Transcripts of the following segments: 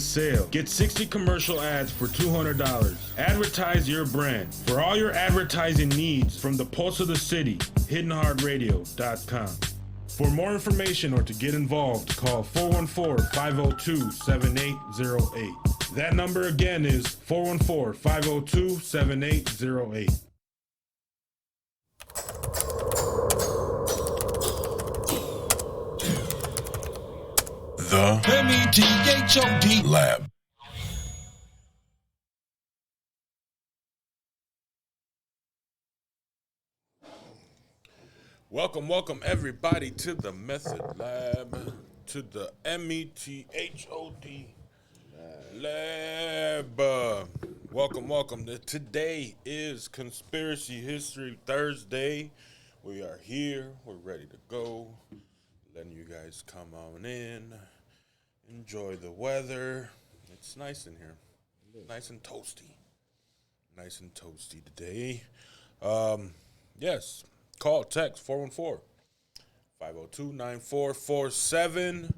sale. Get 60 commercial ads for $200. Advertise your brand. For all your advertising needs from the pulse of the city, hiddenheartradio.com. For more information or to get involved, call 414-502-7808. That number again is 414-502-7808. The METHOD Lab. Welcome everybody to the Method Lab, to the METHOD Lab. Welcome. Today is Conspiracy History Thursday. We are here. We're ready to go. Letting you guys come on in. Enjoy the weather. It's nice in here. Nice and toasty. Nice and toasty today. Yes. Call, text, 414-502-9447.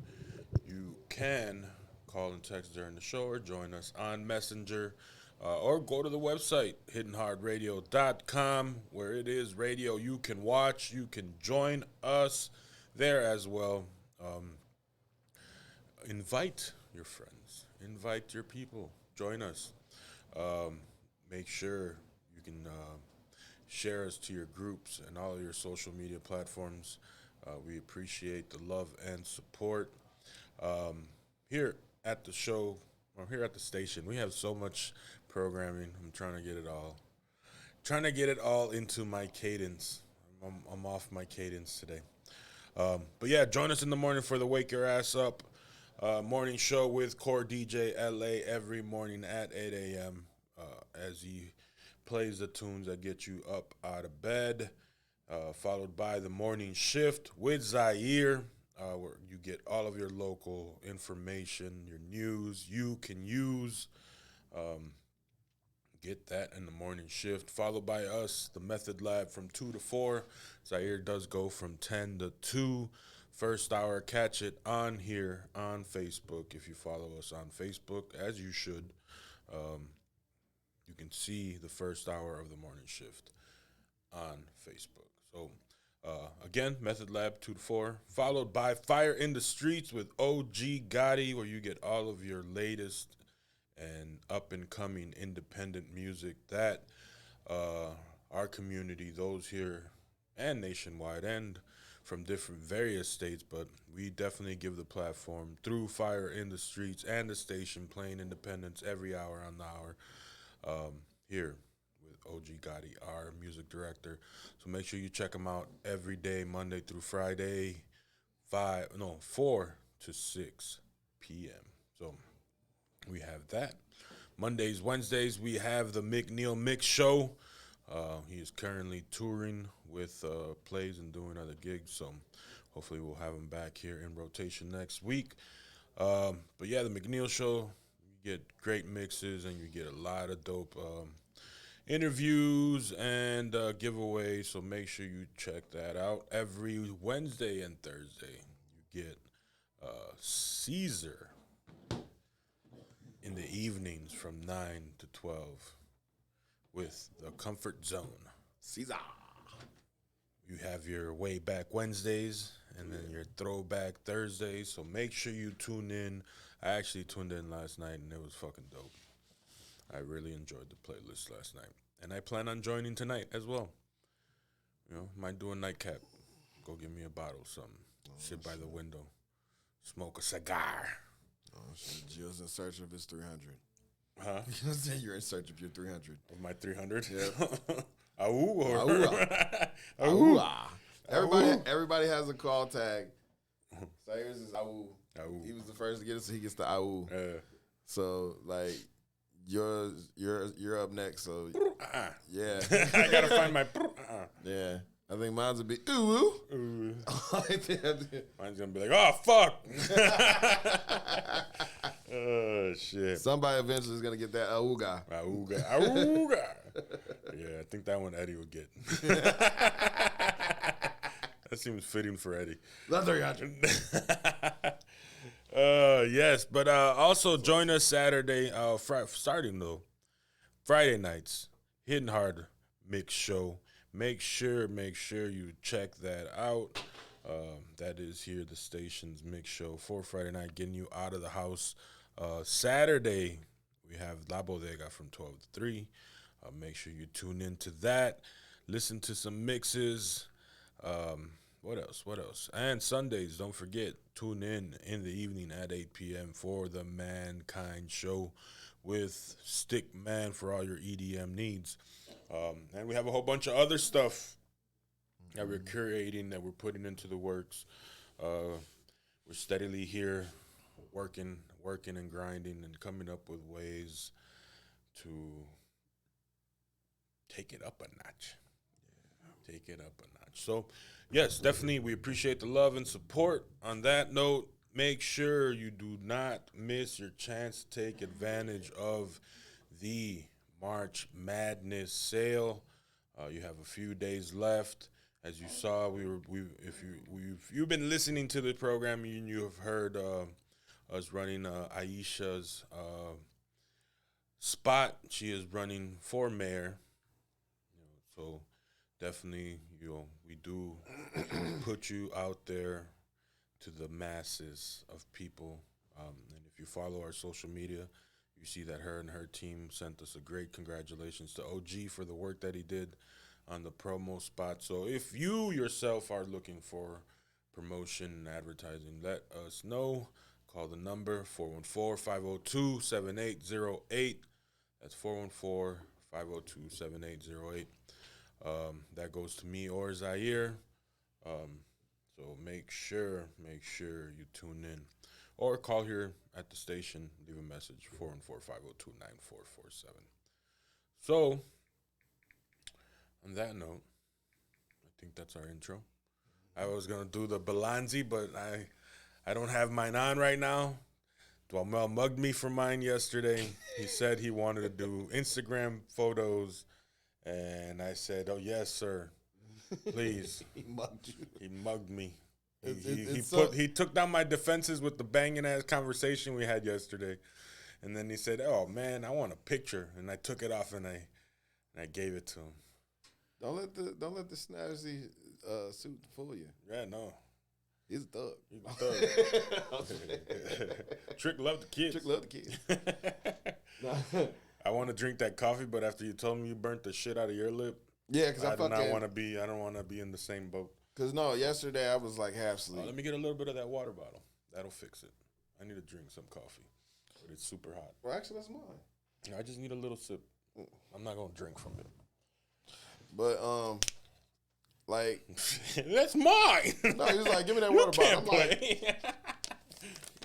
You can call and text during the show or join us on Messenger. Or go to the website, hiddenheartradio.com, where it is radio you can watch. You can join us there as well. Invite your friends. Invite your people. Join us. Make sure you can share us to your groups and all of your social media platforms. We appreciate the love and support. Here at the show, or here at the station, we have so much programming. I'm trying to get it all into my cadence. I'm off my cadence today. But yeah, join us in the morning for the Wake Your Ass Up morning show with Core DJ LA every morning at 8 a.m. As he plays the tunes that get you up out of bed, followed by the morning shift with Zaire, where you get all of your local information, your news you can use. Get that in the morning shift, followed by us, the Method Lab, from 2 to 4. Zaire does go from 10 to 2. First hour, catch it on here on Facebook. If you follow us on Facebook, as you should, you can see the first hour of the morning shift on Facebook. So, again, Method Lab 2 to 4, followed by Fire in the Streets with OG Gotti, where you get all of your latest and up-and-coming independent music that our community, those here and nationwide and from different various states, but we definitely give the platform through Fire in the Streets and the station playing independence every hour on the hour. Here with OG Gotti, our music director. So make sure you check him out every day, Monday through Friday, 4 to 6 p.m. So we have that. Mondays, Wednesdays, we have the McNeil Mix Show. He is currently touring with plays and doing other gigs, so hopefully we'll have him back here in rotation next week. But yeah, the McNeil Show, you get great mixes and you get a lot of dope interviews and giveaways, so make sure you check that out. Every Wednesday and Thursday, you get Caesar in the evenings from 9 to 12 with the Comfort Zone. Caesar. You have your Way Back Wednesdays and then your Throwback Thursdays, so make sure you tune in. I actually tuned in last night, and it was fucking dope. I really enjoyed the playlist last night, and I plan on joining tonight as well. You know, might do a nightcap. Go get me a bottle, something. Sit by the window. Smoke a cigar. Oh, shit. Gio's in search of his 300. Huh? You're in search of your 300. Of my 300? Yeah. Auh. Auh. Everybody has a call tag. Sayers is Auh. He was the first to get it, so he gets the Auh. So, like, you're up next, so yeah. I gotta find my Yeah. I think mine's will be ooh. Mine's gonna be like, oh fuck. Oh shit. Somebody eventually is gonna get that auga. Auga. Yeah, I think that one Eddie would get. That seems fitting for Eddie. That's 300. Yes, but also join us Saturday, starting though, Friday nights, Hidden Hard Mix Show. Make sure you check that out. That is here, the station's mix show for Friday night, getting you out of the house. Saturday, we have La Bodega from 12 to 3. Make sure you tune into that. Listen to some mixes. What else? And Sundays, don't forget, tune in the evening at 8 p.m. for the Mankind Show with Stick Man for all your EDM needs. And we have a whole bunch of other stuff that we're curating, that we're putting into the works. We're steadily here working and grinding and coming up with ways to take it up a notch. Take it up a notch. So, yes, definitely we appreciate the love and support. On that note, make sure you do not miss your chance to take advantage of the March Madness sale. You have a few days left. As you saw, if you've been listening to the program, you have heard us running Aisha's spot. She is running for mayor. So definitely, we do put you out there to the masses of people. And if you follow our social media, you see that her and her team sent us a great congratulations to OG for the work that he did on the promo spot. So if you yourself are looking for promotion and advertising, let us know. Call the number 414-502-7808. That's 414-502-7808. That goes to me or Zaire. So make sure you tune in. Or call here at the station, leave a message, 414-502-9447. So, on that note, I think that's our intro. I was going to do the Balanzi, but I don't have mine on right now. Dwamel mugged me for mine yesterday. He said he wanted to do Instagram photos, and I said, oh, yes, sir, please. He mugged you. He mugged me. He took down my defenses with the banging ass conversation we had yesterday, and then he said, "Oh man, I want a picture," and I took it off and I gave it to him. Don't let the snazzy suit fool you. Yeah, no, he's a thug. He's a thug. Trick love the kids. I want to drink that coffee, but after you told me you burnt the shit out of your lip, yeah, because I don't want to be in the same boat. Because, no, yesterday I was like half asleep. Let me get a little bit of that water bottle. That'll fix it. I need to drink some coffee, but it's super hot. Well, actually, that's mine. I just need a little sip. I'm not going to drink from it. But, like. That's mine. No, he was like, give me that water bottle. I'm like,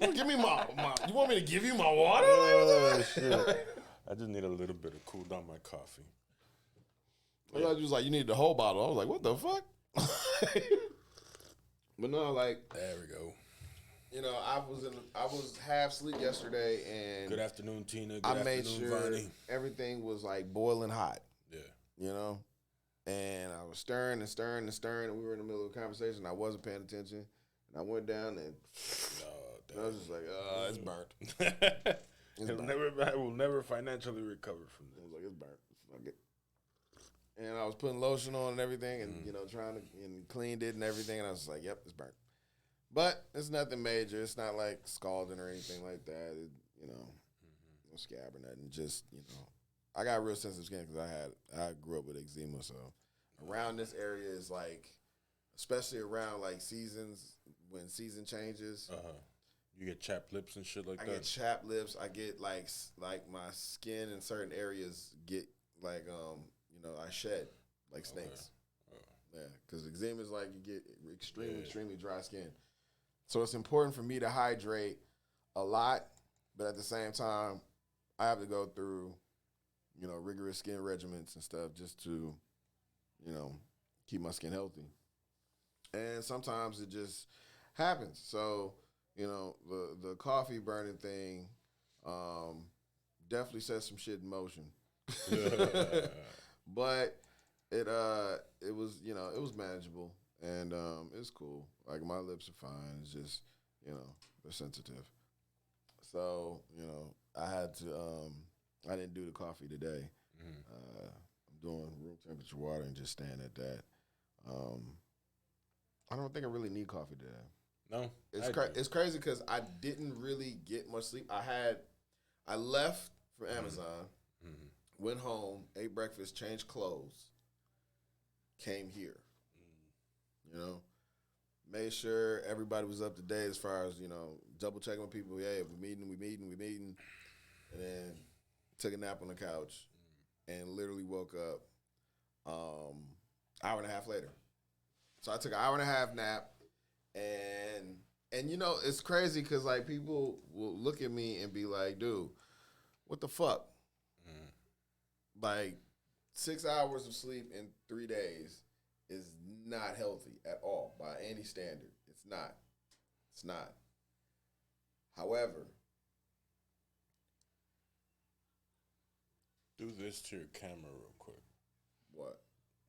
give me my. You want me to give you my water? Shit. I just need a little bit to cool down my coffee. I thought you was like, you need the whole bottle. I was like, what the fuck? But no, like, there we go. You know, I was half asleep yesterday, and good afternoon, Tina. I made sure Vonnie. Everything was like boiling hot. Yeah, you know, and I was stirring, and we were in the middle of a conversation. I wasn't paying attention, and I went down, and I was just like, it's burnt. I will never financially recover from this. I was like, it's burnt. Fuck it. And I was putting lotion on and everything, and trying to and cleaned it and everything, and I was like, "Yep, it's burnt." But it's nothing major. It's not like scalding or anything like that. No scab or nothing. Just I got real sensitive skin because I grew up with eczema, so around this area is like, especially around like seasons when season changes. You get chapped lips and shit like that. I get chapped lips. I get like my skin in certain areas get like I shed like snakes. Yeah, because eczema is like you get extremely dry skin. So it's important for me to hydrate a lot, but at the same time, I have to go through, rigorous skin regimens and stuff just to, keep my skin healthy. And sometimes it just happens. So, the coffee burning thing definitely set some shit in motion. But it was it was manageable, and it's cool. Like my lips are fine. It's just they're sensitive. So, I had to, I didn't do the coffee today. I'm doing room temperature water and just staying at that. I don't think I really need coffee today. No, it's crazy because I didn't really get much sleep. I left for Amazon, went home, ate breakfast, changed clothes, came here. Made sure everybody was up to date as far as double checking with people. Yeah, we meeting, and then took a nap on the couch, and literally woke up hour and a half later. So I took an hour and a half nap. And it's crazy because, like, people will look at me and be like, dude, what the fuck? Like, 6 hours of sleep in 3 days is not healthy at all by any standard. It's not. However, do this to your camera real quick. What?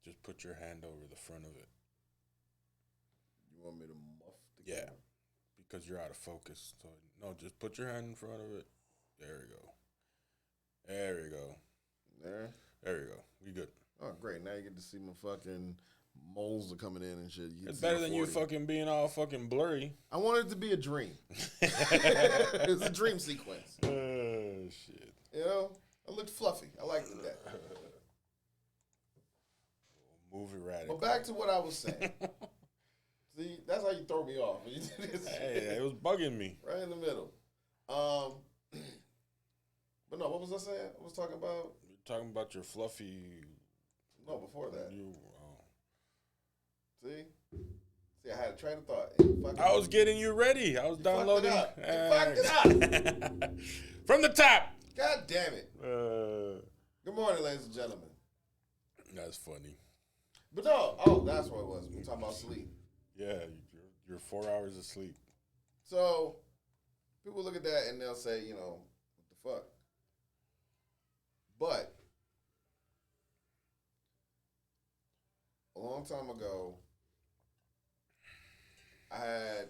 Just put your hand over the front of it. You want me to muff the camera? Yeah, because you're out of focus. So no, just put your hand in front of it. There we go. There we go. There we go. We good. Oh, great. Now you get to see my fucking moles are coming in and shit. It's better than you fucking being all fucking blurry. I want it to be a dream. It's a dream sequence. Oh, shit. I looked fluffy. I liked that. Movie radical. But back to what I was saying. See, that's how you throw me off. Hey, it was bugging me. Right in the middle. But no, what was I saying? I was talking about... You're talking about your fluffy... No, before that. See? See, I had a train of thought. I was getting you ready. I was downloading. You fucked it up. From the top. God damn it. Good morning, ladies and gentlemen. That's funny. But no, that's what it was. We're talking about sleep. Yeah, you're 4 hours of sleep. So, people look at that and they'll say, what the fuck? But, a long time ago, I had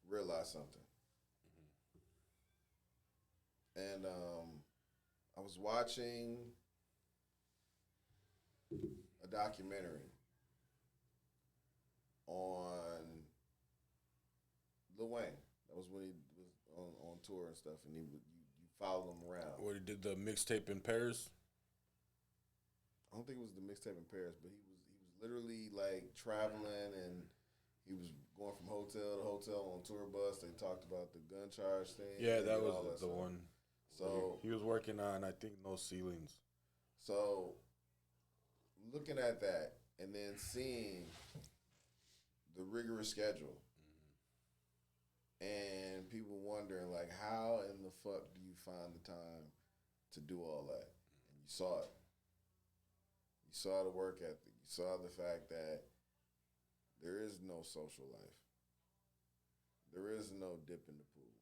realized something. And I was watching a documentary on Lil Wayne. That was when he was on tour and stuff, and you followed him around. What, he did the mixtape in Paris? I don't think it was the mixtape in Paris, but he was literally like traveling, and he was going from hotel to hotel on tour bus. They talked about the gun charge thing. Yeah, that was the one. So he was working on, I think, No Ceilings. So looking at that and then seeing the rigorous schedule, and people wondering, like, how in the fuck do you find the time to do all that? And you saw it. You saw the work ethic. You saw the fact that there is no social life. There is no dip in the pool.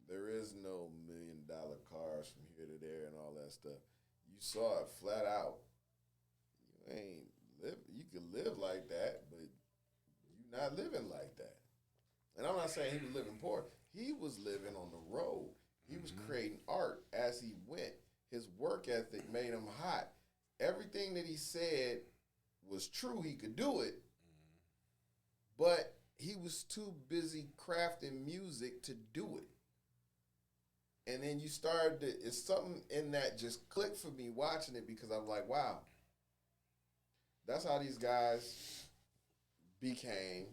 There is no $1 million cars from here to there and all that stuff. You saw it flat out. You can live like that, but you're not living like that. And I'm not saying he was living poor. He was living on the road. He was creating art as he went. His work ethic made him hot. Everything that he said was true. He could do it. But he was too busy crafting music to do it. And then it's something in that just clicked for me watching it, because I'm like, wow, that's how these guys became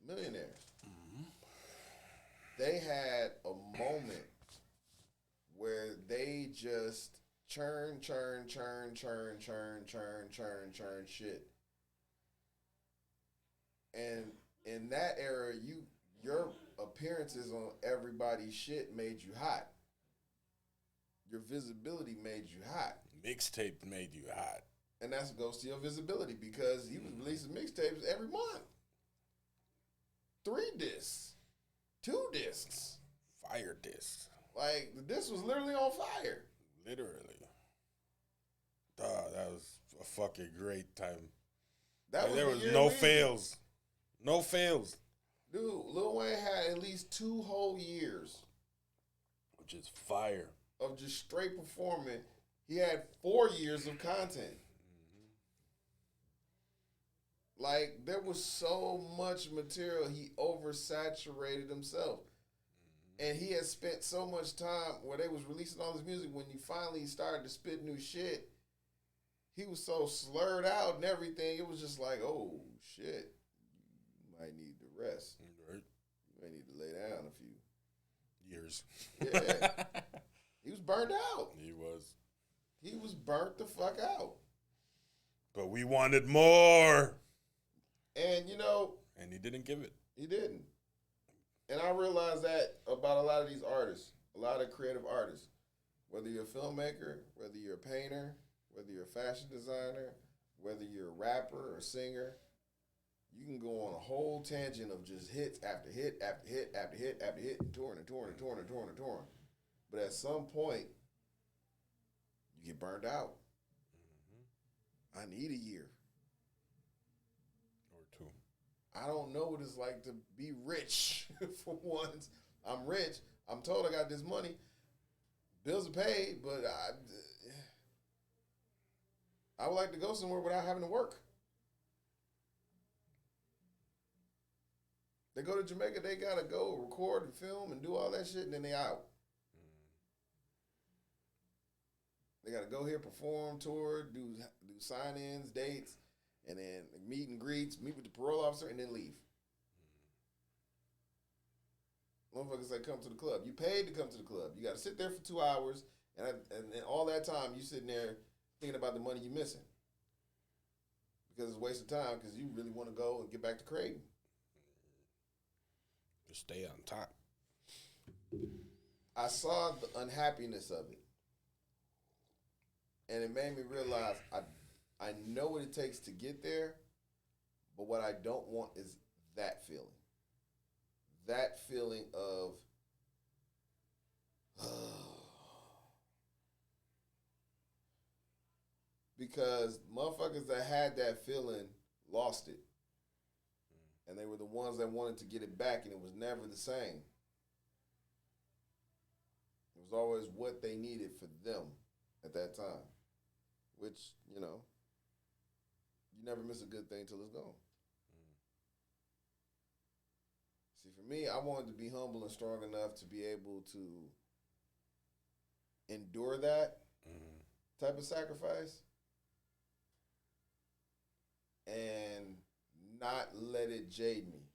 millionaires. They had a moment where they just churn shit. And in that era, your appearances on everybody's shit made you hot. Your visibility made you hot. Mixtape made you hot. And that goes to your visibility, because he was releasing mixtapes every month. 3 discs. 2 discs. Fire discs. Like, the disc was literally on fire. Literally. That was a fucking great time. There was no fails. No fails. Dude, Lil Wayne had at least 2 whole years which is fire. Of just straight performing. He had 4 years of content. Like, there was so much material, he oversaturated himself. And he had spent so much time where they was releasing all this music. When you finally started to spit new shit, he was so slurred out and everything. It was just like, oh, shit. You might need to rest. Right. You might need to lay down a few years. Yeah. He was burned out. He was. He was burnt the fuck out. But we wanted more. And, you know. And he didn't give it. He didn't. And I realized that about a lot of these artists, a lot of creative artists. Whether you're a filmmaker, whether you're a painter, whether you're a fashion designer, whether you're a rapper or singer, you can go on a whole tangent of just hits after hit after hit after hit after hit and touring and touring and touring and touring and touring. But at some point, you get burned out. Mm-hmm. I need a year. Or two. I don't know what it's like to be rich for once. I'm rich. I'm told I got this money. Bills are paid, but I would like to go somewhere without having to work. They go to Jamaica, they got to go record and film and do all that shit, and then they out. They got to go here, perform, tour, do sign-ins, dates, and then meet and greets, meet with the parole officer, and then leave. Motherfuckers say come to the club. You paid to come to the club. You got to sit there for 2 hours, and all that time you sitting there thinking about the money you missing. Because it's a waste of time because you really want to go and get back to Creighton. Just stay on top. I saw the unhappiness of it. And it made me realize I know what it takes to get there, but what I don't want is that feeling. That feeling of, because motherfuckers that had that feeling lost it. And they were the ones that wanted to get it back, and it was never the same. It was always what they needed for them at that time. Which, you know, you never miss a good thing till it's gone. See, for me, I wanted to be humble and strong enough to be able to endure that type of sacrifice and not let it jade me.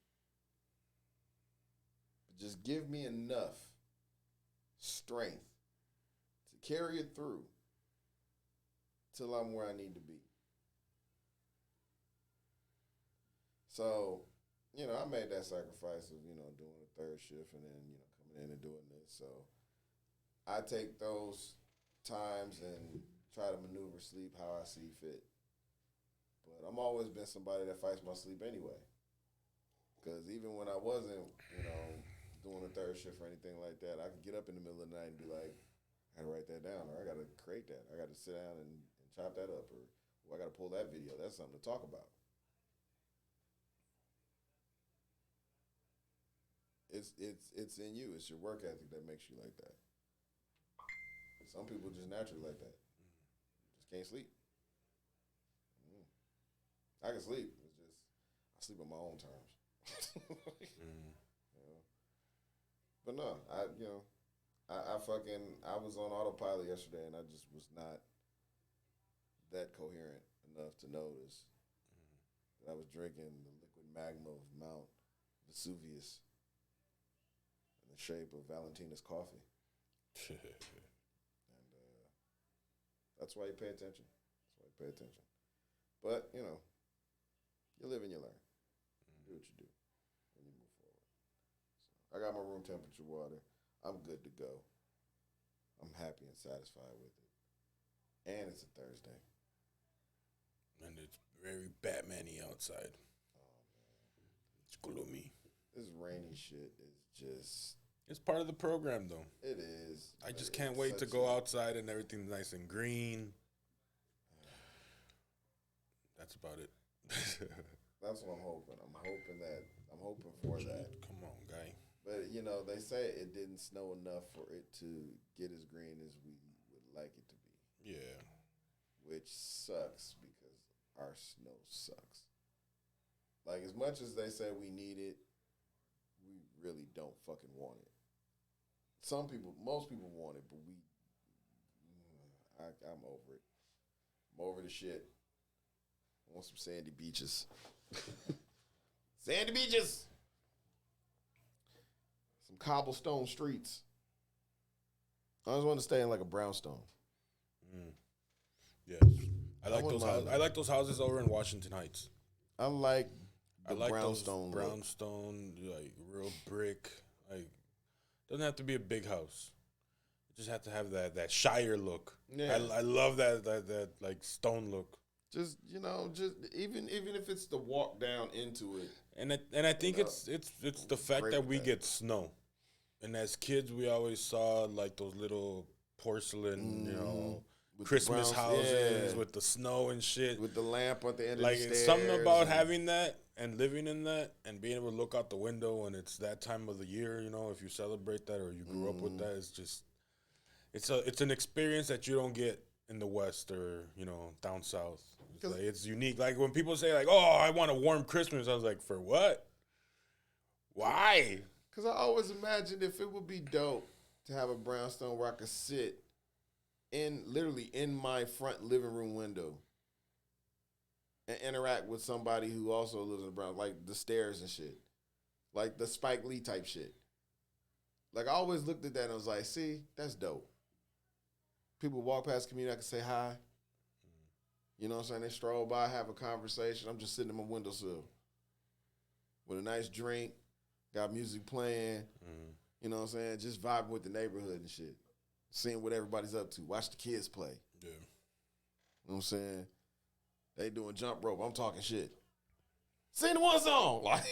But just give me enough strength to carry it through till I'm where I need to be. So, you know, I made that sacrifice of, you know, doing a third shift and then, you know, coming in and doing this. So I take those times and try to maneuver sleep how I see fit. But I'm always been somebody that fights my sleep anyway. Because even when I wasn't, you know, doing a third shift or anything like that, I could get up in the middle of the night and be like, I gotta write that down, or I gotta create that. I gotta sit down and chop that up, or I gotta pull that video. That's something to talk about. It's in you. It's your work ethic that makes you like that. Some people just naturally like that. Just can't sleep. I can sleep. It's just I sleep on my own terms. You know? But no, I was on autopilot yesterday, and I just was not that coherent enough to notice that I was drinking the liquid magma of Mount Vesuvius in the shape of Valentina's coffee. And that's why you pay attention. But, you know, you live and you learn. Do what you do, and you move forward. So I got my room temperature water. I'm good to go. I'm happy and satisfied with it. And it's a Thursday. And it's very Batman-y outside. Oh, man. It's gloomy. This rainy shit is just... It's part of the program, though. It is. I just can't wait to go outside and everything's nice and green. That's about it. That's what I'm hoping. I'm hoping for that. Come on, guy. But, you know, they say it didn't snow enough for it to get as green as we would like it to be. Yeah. Which sucks because our snow sucks. Like, as much as they say we need it, we really don't fucking want it. Most people want it, but I'm over it. I'm over the shit. I want some sandy beaches. Sandy beaches! Some cobblestone streets. I just want to stay in like a brownstone. Yes. I like those houses over in Washington Heights. I like the brownstone. Look. Brownstone, like real brick. Like, doesn't have to be a big house. It just have to have that Shire look. Yeah. I love that like stone look. Just, you know, just even if it's the walk down into it. And I think it's the fact that we get snow. And as kids, we always saw like those little porcelain, you know, with Christmas houses with the snow and shit. With the lamp at the end like of the stairs. It's something about having that and living in that and being able to look out the window when it's that time of the year, you know, if you celebrate that or you grew up with that, it's just it's an experience that you don't get in the West or, you know, down south. It's unique. Like when people say like, "Oh, I want a warm Christmas," I was like, "For what? Why?" Because I always imagined if it would be dope to have a brownstone where I could sit literally in my front living room window and interact with somebody who also lives in the brown, like the stairs and shit, like the Spike Lee type shit. Like I always looked at that and I was like, "See, that's dope." People walk past the community, I can say hi. You know what I'm saying? They stroll by, have a conversation. I'm just sitting in my windowsill with a nice drink, got music playing, you know what I'm saying? Just vibing with the neighborhood and shit. Seeing what everybody's up to. Watch the kids play. Yeah. You know what I'm saying? They doing jump rope. I'm talking shit. Sing the one song. Like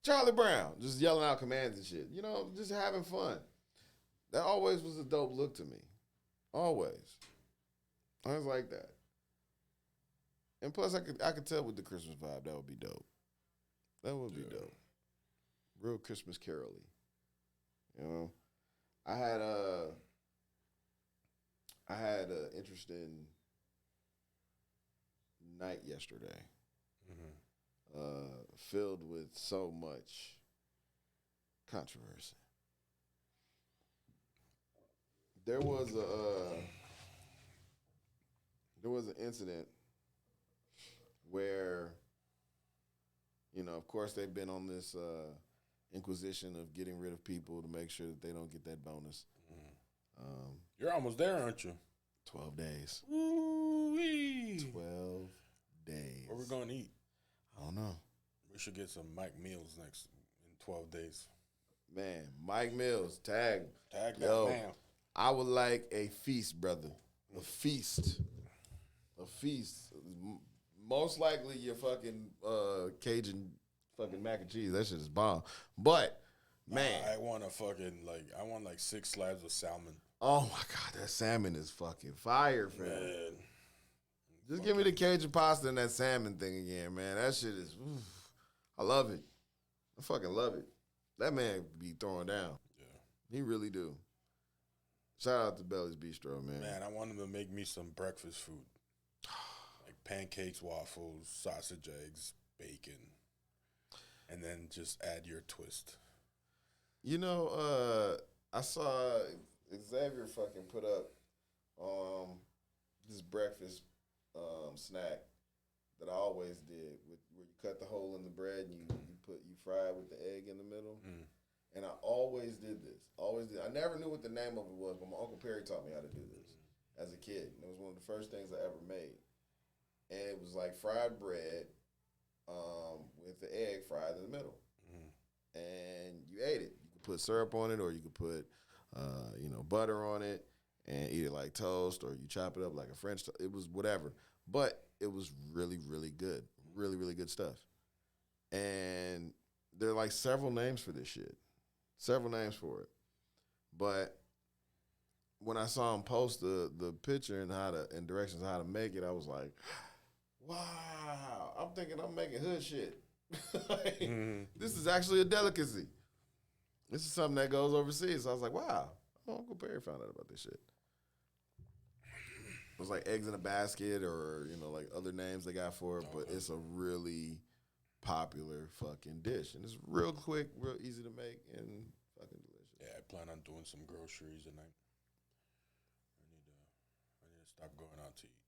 Charlie Brown, just yelling out commands and shit. You know, just having fun. That always was a dope look to me. Always. I was like that. And plus, I could tell with the Christmas vibe, that would be dope. That would be dope. Real Christmas carol-y. You know? I had an interesting night yesterday. Filled with so much controversy. There was an incident where, you know, of course they've been on this inquisition of getting rid of people to make sure that they don't get that bonus. You're almost there, aren't you? 12 days. Ooh-wee. 12 days. Where we going to eat? I don't know. We should get some Mike Meals next in 12 days. Man, Mike Mills, tag. Tag that Yo, man. I would like a feast, brother. A feast. A feast. Most likely your fucking Cajun fucking mac and cheese. That shit is bomb. But, man. I want like 6 slabs of salmon. Oh, my God. That salmon is fucking fire, fam. Man. Just give me the Cajun pasta and that salmon thing again, man. That shit is, oof. I love it. I fucking love it. That man be throwing down. Yeah. He really do. Shout out to Belly's Bistro, man. Man, I want him to make me some breakfast food. Like pancakes, waffles, sausage, eggs, bacon. And then just add your twist. You know, I saw Xavier fucking put up this breakfast snack that I always did, where you cut the hole in the bread and you fry it with the egg in the middle. And I always did this. I never knew what the name of it was, but my Uncle Perry taught me how to do this as a kid. And it was one of the first things I ever made. And it was like fried bread with the egg fried in the middle. And you ate it. You could put syrup on it, or you could put butter on it and eat it like toast, or you chop it up like a French toast. It was whatever. But it was really, really good. Really, really good stuff. And there are like several names for this shit. Several names for it. But when I saw him post the picture and directions on how to make it, I was like, wow. I'm thinking I'm making hood shit. This is actually a delicacy. This is something that goes overseas. So I was like, wow. Uncle Barry found out about this shit. It was like eggs in a basket or, like other names they got for it, but it's a really popular fucking dish. And it's real quick, real easy to make, and fucking delicious. Yeah, I plan on doing some groceries tonight. I need to stop going out to eat.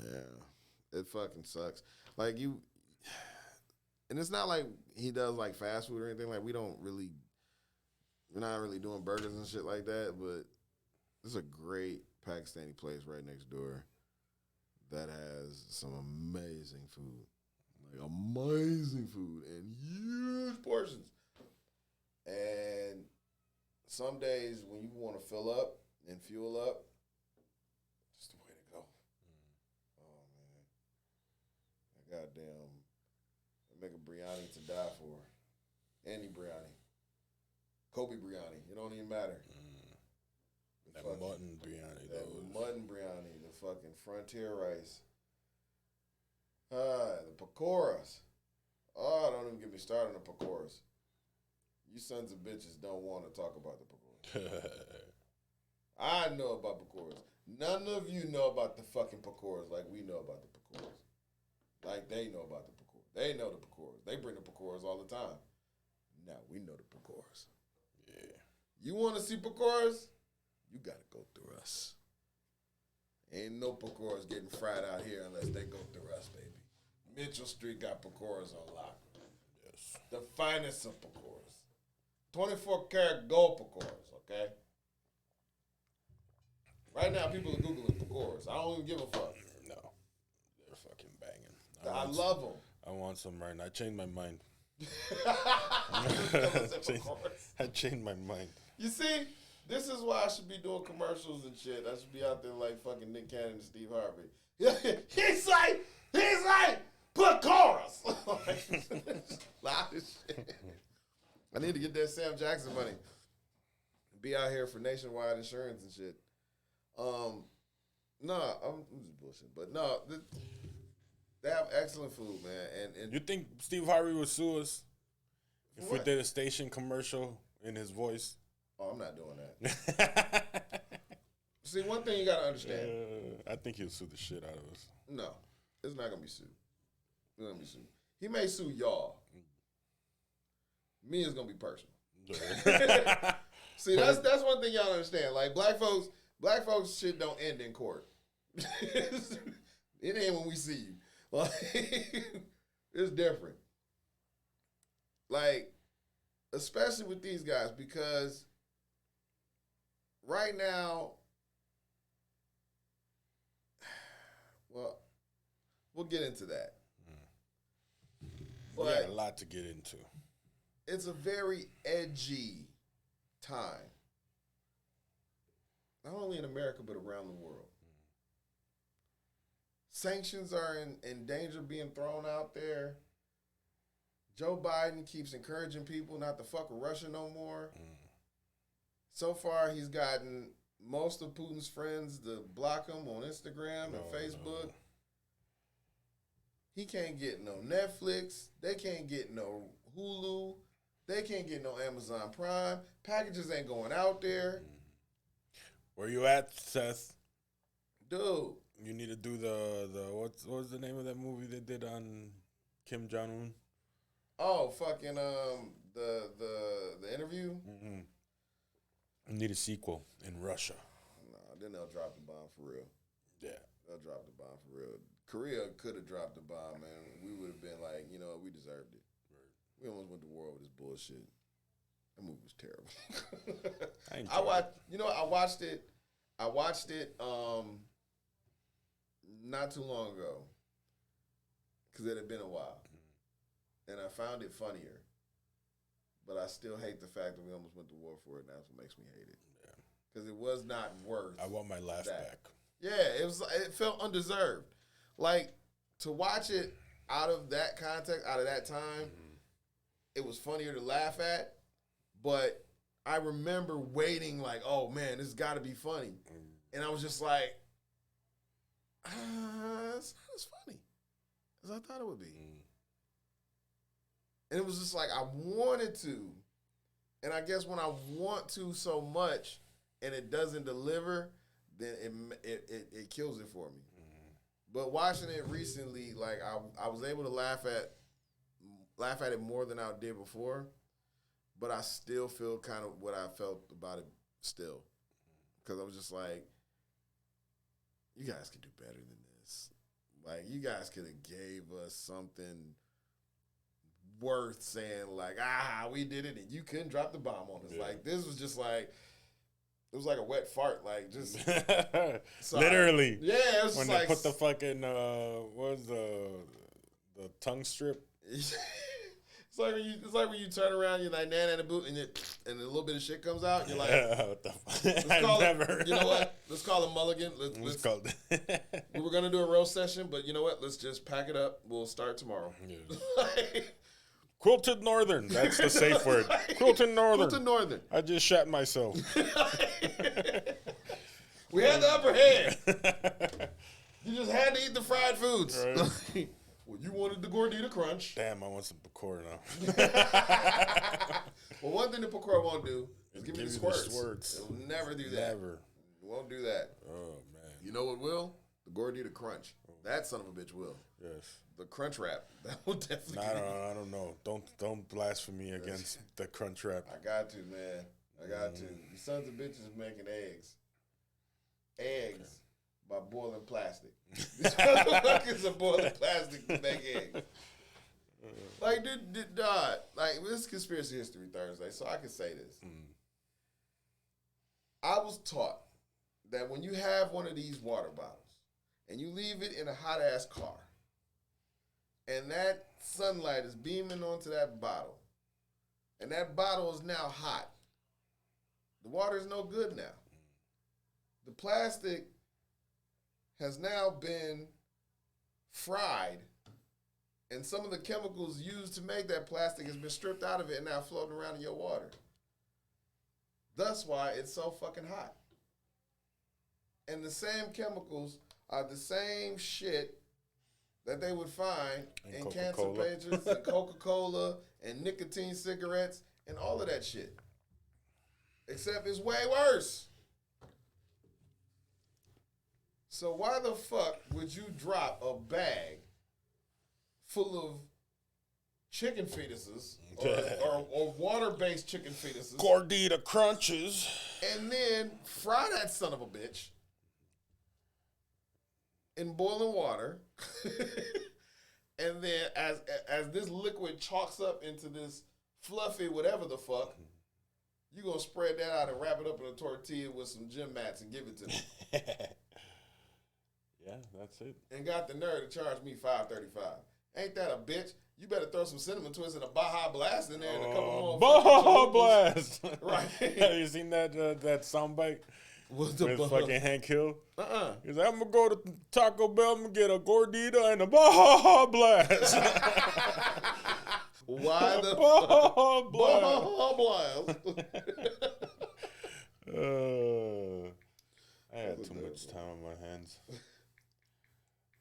Yeah. It fucking sucks. Like and it's not like he does like fast food or anything. Like we're not really doing burgers and shit like that, but there's a great Pakistani place right next door that has some amazing food. Like amazing food and huge portions. And some days when you want to fill up and fuel up, it's the way to go. Oh man. Goddamn. Make a biryani to die for. Any biryani. Kobe biryani. It don't even matter. That mutton biryani, that though. Mutton biryani, the fucking frontier rice. The pakoras. Oh, don't even get me started on the pakoras. You sons of bitches don't want to talk about the pakoras. I know about pakoras. None of you know about the fucking pakoras like we know about the pakoras. Like they know about the pakoras. They know the pakoras. They bring the pakoras all the time. Now we know the pakoras. Yeah. You want to see pakoras? You got to go through us. Ain't no pakoras getting fried out here unless they go through us, baby. Mitchell Street got pakoras on lock. Yes. The finest of pakoras. 24 karat gold pakoras, okay? Right now, people are Googling pakoras. I don't even give a fuck. No. They're fucking banging. I love them. I want some right now. I changed my mind. I changed my mind. You see, this is why I should be doing commercials and shit. I should be out there like fucking Nick Cannon and Steve Harvey. he's like, pakoras. Loud as shit. I need to get that Sam Jackson money. Be out here for nationwide insurance and shit. I'm just bullshit. But no, they have excellent food, man. And you think Steve Harvey would sue us if we what? did a station commercial in his voice? Oh, I'm not doing that. See, one thing you got to understand. I think he'll sue the shit out of us. No, it's not going to be sued. It's going to be sued. He may sue y'all. Me is going to be personal. See, that's one thing y'all understand. Like, black folks shit don't end in court. It ain't when we see you. Like, it's different. Like, especially with these guys, because right now, well, we'll get into that. We got a lot to get into. It's a very edgy time. Not only in America, but around the world. Sanctions are in danger of being thrown out there. Joe Biden keeps encouraging people not to fuck with Russia no more. So far, he's gotten most of Putin's friends to block him on Instagram and Facebook. No. He can't get no Netflix. They can't get no Hulu. They can't get no Amazon Prime. Packages ain't going out there. Where you at, Seth? Dude. You need to do the what was the name of that movie they did on Kim Jong-un? Oh, fucking the interview? Mm-hmm. I need a sequel in Russia. No, then they'll drop the bomb for real. Yeah. They'll drop the bomb for real. Korea could have dropped the bomb, man. We would have been like, we deserved it. Right. We almost went to war with this bullshit. That movie was terrible. I watched it. I watched it not too long ago because it had been a while. And I found it funnier. But I still hate the fact that we almost went to war for it, and that's what makes me hate it. Yeah. Because it was not worth I want my laugh that. back. Yeah, it felt undeserved. Like, to watch it out of that context, out of that time, it was funnier to laugh at. But I remember waiting like, oh, man, this has got to be funny. And I was just like, it's not as funny as I thought it would be. And it was just like I wanted to. And I guess when I want to so much and it doesn't deliver, then it kills it for me. But watching it recently, like I was able to laugh at it more than I did before, but I still feel kind of what I felt about it still. Because I was just like, you guys could do better than this. Like, you guys could have gave us something worth saying, like, we did it, and you couldn't drop the bomb on us. Yeah. Like, this was just like, it was like a wet fart, like, just. Literally. Yeah, it was when just they put the fucking, what was the tongue strip? It's like when you turn around, you're like, nan, and a boot, and a little bit of shit comes out, and you're like, what the fuck? You know what? Let's call it mulligan. Let's call it. We were going to do a roast session, but you know what? Let's just pack it up. We'll start tomorrow. Yeah. Quilted Northern. That's the safe word. Quilted Northern. Quilted Northern. I just shat myself. We had the upper hand. You just had to eat the fried foods. Right. Well, you wanted the Gordita Crunch. Damn, I want some Pecora now. Well, one thing the Pecora won't do is give me the squirts. It'll never do that. Never. It won't do that. Oh, man. You know what will? The Gordita Crunch. That son of a bitch will. Yes. The Crunch Wrap. That will definitely I don't know. Don't blaspheme against the Crunch Wrap. I got to, man. I got to. You sons of bitches making eggs. Eggs by boiling plastic. These motherfuckers are boiling plastic to make eggs. Like, dude, like, this is Conspiracy History Thursday, so I can say this. I was taught that when you have one of these water bottles and you leave it in a hot-ass car and that sunlight is beaming onto that bottle and that bottle is now hot, the water is no good now. The plastic has now been fried, and some of the chemicals used to make that plastic has been stripped out of it and now floating around in your water. That's why it's so fucking hot. And the same chemicals are the same shit that they would find in cancer patients and Coca-Cola and nicotine cigarettes and all of that shit. Except it's way worse. So why the fuck would you drop a bag full of chicken fetuses or water-based chicken fetuses, Gordita Crunches, and then fry that son of a bitch in boiling water, and then as this liquid chalks up into this fluffy whatever the fuck, you gonna spread that out and wrap it up in a tortilla with some gym mats and give it to me. Yeah, that's it. And got the nerve to charge me $5.35. Ain't that a bitch? You better throw some cinnamon twists and a Baja Blast in there and a couple more. Baja Blast! Right. Have you seen that soundbite? With fucking Hank Hill? He's like, I'm going to go to Taco Bell and get a Gordita and a Baja Blast. Why the Baja Blast? I had too much time on my hands.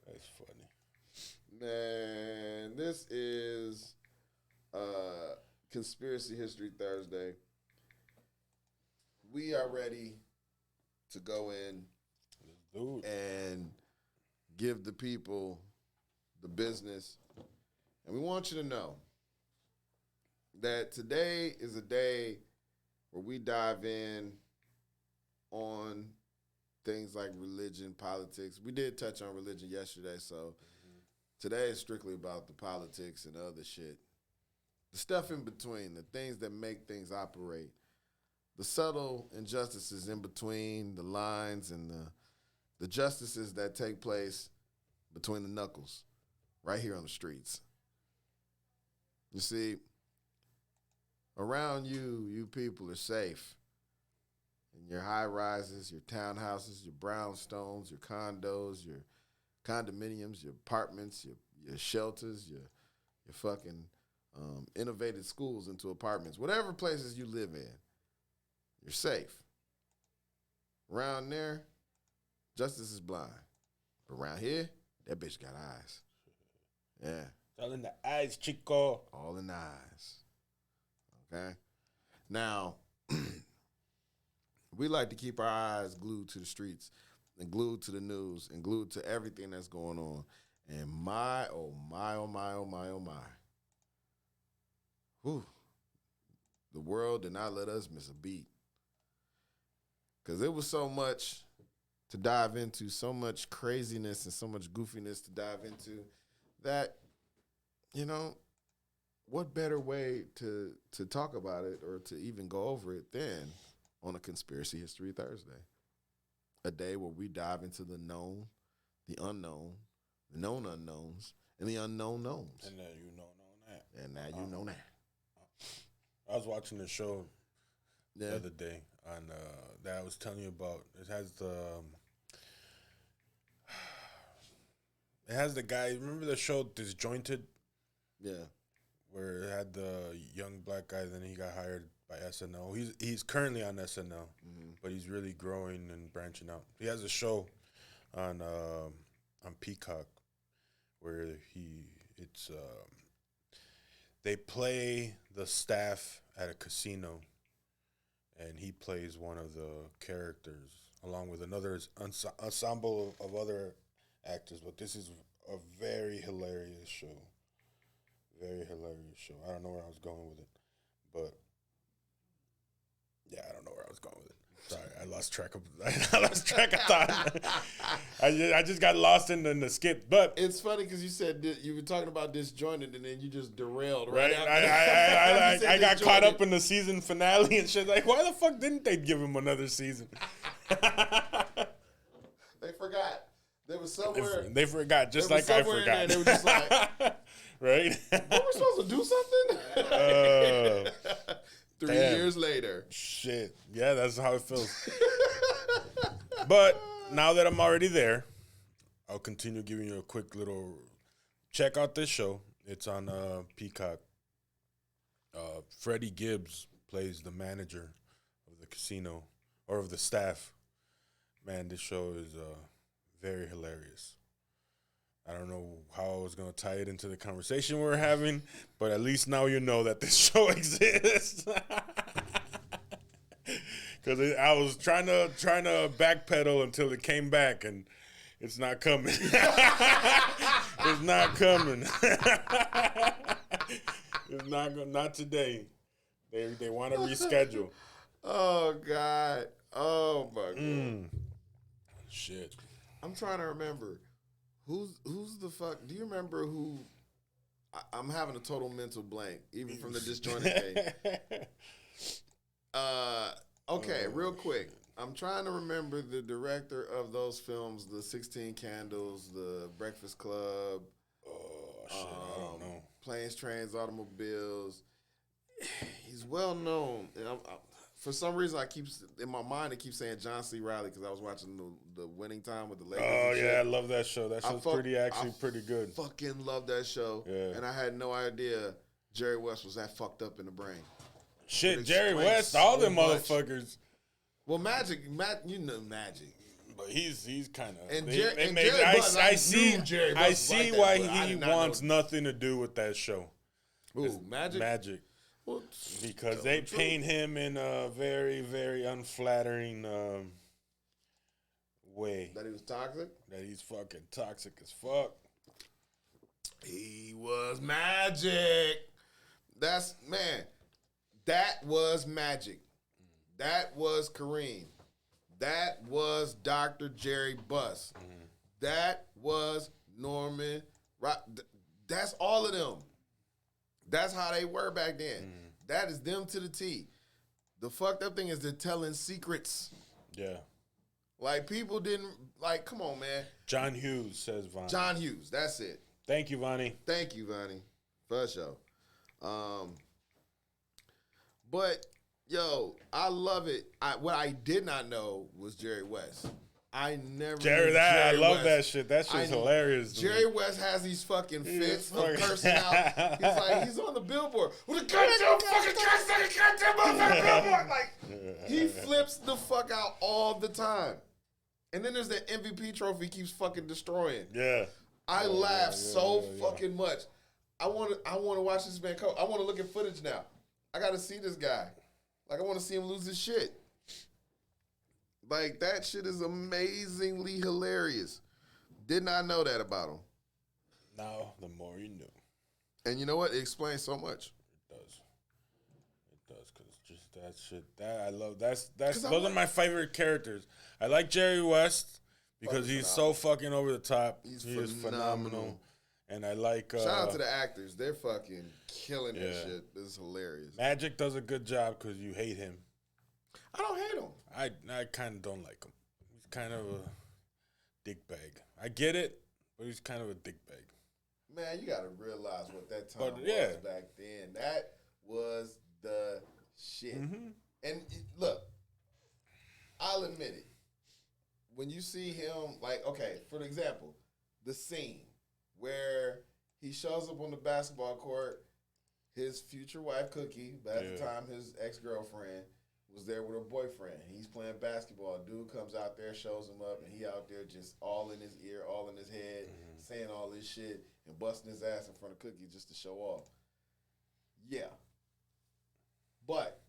That's funny. Man, this is Conspiracy History Thursday. We are ready to go in and give the people the business. And we want you to know that today is a day where we dive in on things like religion, politics. We did touch on religion yesterday, so today is strictly about the politics and other shit. The stuff in between, the things that make things operate. The subtle injustices in between the lines and the justices that take place between the knuckles, right here on the streets. You see, around you people are safe. In your high-rises, your townhouses, your brownstones, your condos, your condominiums, your apartments, your shelters, your fucking innovated schools into apartments, whatever places you live in, you're safe. Around there, justice is blind. But around here, that bitch got eyes. Yeah, All in the eyes, Chico. All in the eyes. Okay? Now, we like to keep our eyes glued to the streets and glued to the news and glued to everything that's going on. And my, oh my, oh my, oh my, oh my. Whew. The world did not let us miss a beat. Because it was so much to dive into, so much craziness and so much goofiness to dive into that, you know, what better way to talk about it or to even go over it than on a Conspiracy History Thursday? A day where we dive into the known, the unknown, the known unknowns, and the unknown knowns. And now you know that. And now you know that. I was watching the show the other day on that I was telling you about. It has the guy. Remember the show Disjointed? Yeah. Where it had the young black guy, then he got hired by SNL. He's currently on SNL, but he's really growing and branching out. He has a show on Peacock where they play the staff at a casino, and he plays one of the characters along with another ensemble of other actors. But this is a very hilarious show. Very hilarious show. I don't know where I was going with it, but yeah, I don't know where I was going with it. Sorry, I lost track of thought. I just got lost in the skip. But it's funny because you said you were talking about Disjointed and then you just derailed. Right. I got caught up in the season finale and shit. Like, why the fuck didn't they give him another season? They forgot. There was somewhere. They forgot, just like I forgot. They were just like, right? Were we supposed to do something? 3 years later. Shit. Yeah, that's how it feels. But now that I'm already there, I'll continue giving you a quick little check out this show. It's on Peacock. Freddie Gibbs plays the manager of the casino, or of the staff. Man, this show is very hilarious. I don't know how I was going to tie it into the conversation we're having, but at least now you know that this show exists. Because I was trying to backpedal until it came back, and it's not coming. It's not coming. It's not today. They want to reschedule. Oh, God. Oh, my God. Shit. I'm trying to remember. Who's the fuck? Do you remember who? I'm having a total mental blank, even from the Disjointed thing. Okay, real quick. I'm trying to remember the director of those films, the 16 Candles, the Breakfast Club. Oh, shit, I don't know. Planes, Trains, Automobiles. He's well known. And for some reason, in my mind, it keeps saying John C. Reilly because I was watching the Winning Time with the Lakers. Oh, yeah, I love that show. That show's pretty good. Fucking love that show. Yeah. And I had no idea Jerry West was that fucked up in the brain. Shit, Jerry West, all them motherfuckers. Well, Magic, you know Magic. But he's kind of. I see why he wants nothing to do with that show. Ooh, Magic? Well, because they paint him in a very, very unflattering way. That he was toxic? That he's fucking toxic as fuck. He was Magic. That was Magic. That was Kareem. That was Dr. Jerry Buss. That was Norman. That's all of them. That's how they were back then. That is them to the T. The fucked up thing is they're telling secrets. Yeah. Like, people didn't, like, come on, man. John Hughes, says Vonnie. John Hughes, that's it. Thank you, Vonnie. Thank you, Vonnie. For sure. But, yo, I love it. What I did not know was Jerry West. I never I love that shit. That shit's hilarious. Jerry West has these fucking fits of cursing out. He's on the billboard with a goddamn fucking billboard. Like, he flips the fuck out all the time. And then there's that MVP trophy he keeps fucking destroying. Yeah. I laugh so fucking much. I want to watch this man coach. I want to look at footage now. I got to see this guy. Like, I want to see him lose his shit. Like, that shit is amazingly hilarious. Did not know that about him. Now, the more you knew. And you know what? It explains so much. It does, because just that shit. That I love. Those are my favorite characters. I like Jerry West because he's so fucking over the top. He is phenomenal. And I like... shout out to the actors. They're fucking killing this shit. This is hilarious. Magic does a good job because you hate him. I don't hate him. I kind of don't like him. He's kind of a dickbag. I get it, but he's kind of a dickbag. Man, you got to realize what that time was back then. That was the shit. Mm-hmm. And look, I'll admit it. When you see him, like, okay, for example, the scene where he shows up on the basketball court, his future wife, Cookie, but at the time his ex-girlfriend, was there with her boyfriend. He's playing basketball. Dude comes out there, shows him up, and he out there just all in his ear, all in his head, saying all this shit and busting his ass in front of Cookie just to show off. Yeah. But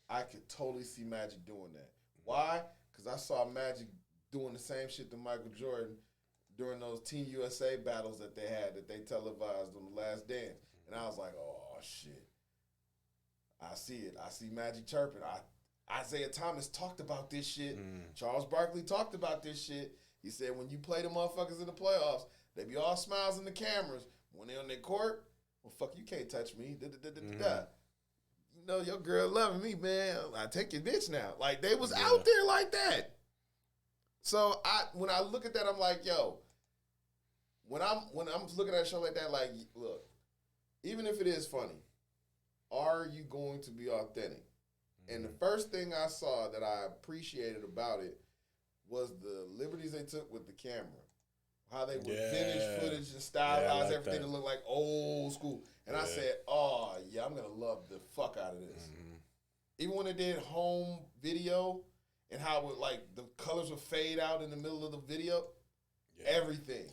I could totally see Magic doing that. Why? Because I saw Magic doing the same shit to Michael Jordan during those Team USA battles that they televised on The Last Dance. And I was like, oh, shit. I see it. I see Magic chirping. Isaiah Thomas talked about this shit. Charles Barkley talked about this shit. He said when you play the motherfuckers in the playoffs, they be all smiles in the cameras. When they on their court, well, fuck, you can't touch me. You know, your girl loving me, man. I take your bitch now. Like, they was out there like that. So when I look at that, I'm like, yo, when I'm looking at a show like that, like, look, even if it is funny, are you going to be authentic? And the first thing I saw that I appreciated about it was the liberties they took with the camera. How they would vintage footage and stylize everything to look like old school. And I said, oh, yeah, I'm going to love the fuck out of this. Even when they did home video and how it would, like, the colors would fade out in the middle of the video, everything.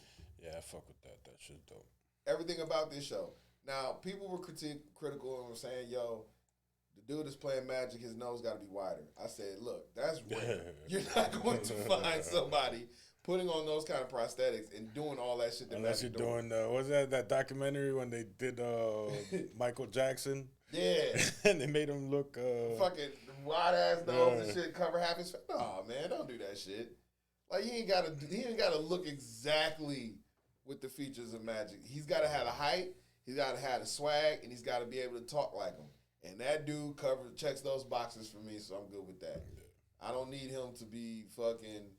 Yeah, I fuck with that. That shit's dope. Everything about this show. Now, people were critical and were saying, yo, the dude that's playing Magic, his nose got to be wider. I said, look, that's rare. You're not going to find somebody putting on those kind of prosthetics and doing all that shit. Unless you're doing, what's that documentary when they did Michael Jackson? Yeah. And they made him look... fucking wide-ass nose and shit, cover half his face. Nah, man, don't do that shit. Like, he ain't got to look exactly with the features of Magic. He's got to have the height, he's got to have the swag, and he's got to be able to talk like him. And that dude checks those boxes for me, so I'm good with that. I don't need him to be fucking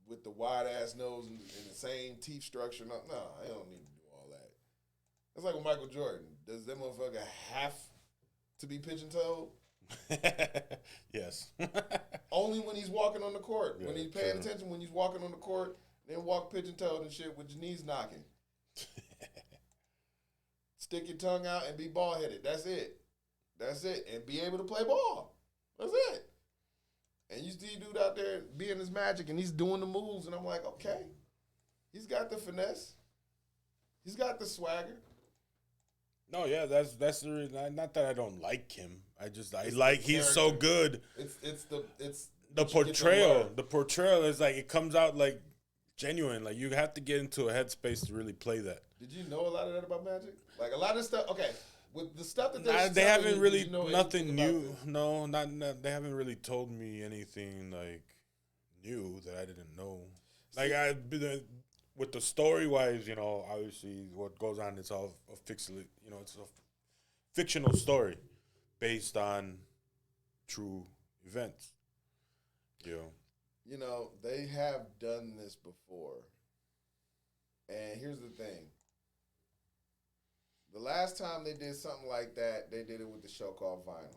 with the wide-ass nose and the same teeth structure. No, I don't need to do all that. It's like with Michael Jordan. Does that motherfucker have to be pigeon-toed? Yes. Only when he's walking on the court. Yeah, when he's paying attention when he's walking on the court, then walk pigeon-toed and shit with your knees knocking. Stick your tongue out and be ball-headed. That's it. And be able to play ball. That's it. And you see dude out there being his Magic and he's doing the moves and I'm like, okay. He's got the finesse. He's got the swagger. No, yeah, that's the reason. Not that I don't like him. He's so good. It's the portrayal. The portrayal is like, it comes out like genuine. Like, you have to get into a headspace to really play that. Did you know a lot of that about Magic? Like, a lot of stuff. Okay, with the stuff that they haven't really nothing new. No, not they haven't really told me anything like new that I didn't know. Like, with the story wise, you know, obviously what goes on, it's all a it's a fictional story based on true events. You know, they have done this before. And here's the thing. The last time they did something like that, they did it with the show called Vinyl.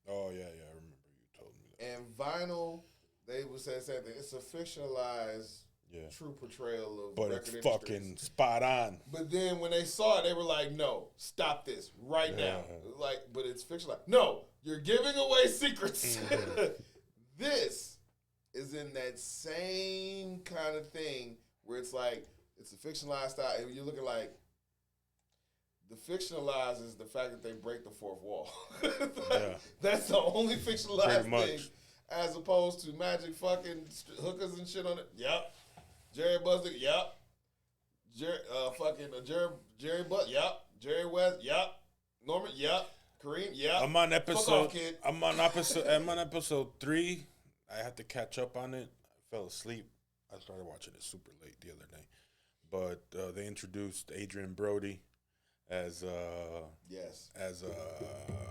Oh, yeah, I remember you told me that. And Vinyl, they would say something. It's a fictionalized, true portrayal of but record it's fucking industries. spot on. But then when they saw it, they were like, no, stop this right now. Like, but it's fictionalized. No, you're giving away secrets. This is in that same kind of thing where it's like, it's a fictionalized style, and you're looking like, the fictionalized is the fact that they break the fourth wall. That's the only fictionalized thing, as opposed to Magic fucking hookers and shit on it. Yep. Jerry Buzzer. Yep. Jerry Butt. Yep. Jerry West. Yep. Norman. Yep. Kareem. Yep. I'm on episode 3. I had to catch up on it. I fell asleep. I started watching it super late the other day. But they introduced Adrian Brody as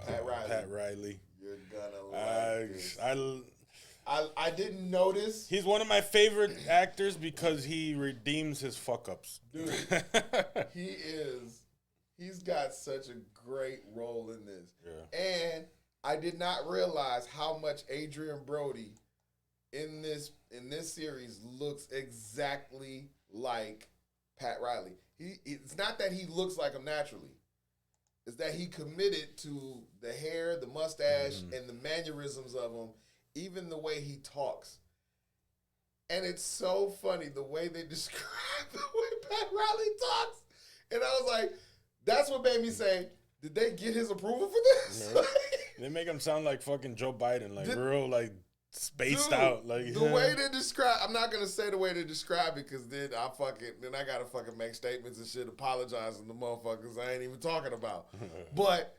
Pat Riley. You're gonna like this. I didn't notice. He's one of my favorite actors because he redeems his fuck ups. Dude, he's got such a great role in this. Yeah. And I did not realize how much Adrian Brody in this series looks exactly like Pat Riley. It's not that he looks like him naturally. It's that he committed to the hair, the mustache, and the mannerisms of him, even the way he talks. And it's so funny the way they describe the way Pat Riley talks. And I was like, that's what made me say, did they get his approval for this? Yeah. They make him sound like fucking Joe Biden, real spaced out. The way they describe, I'm not gonna say the way they describe it because then I gotta fucking make statements and shit apologizing to motherfuckers I ain't even talking about. But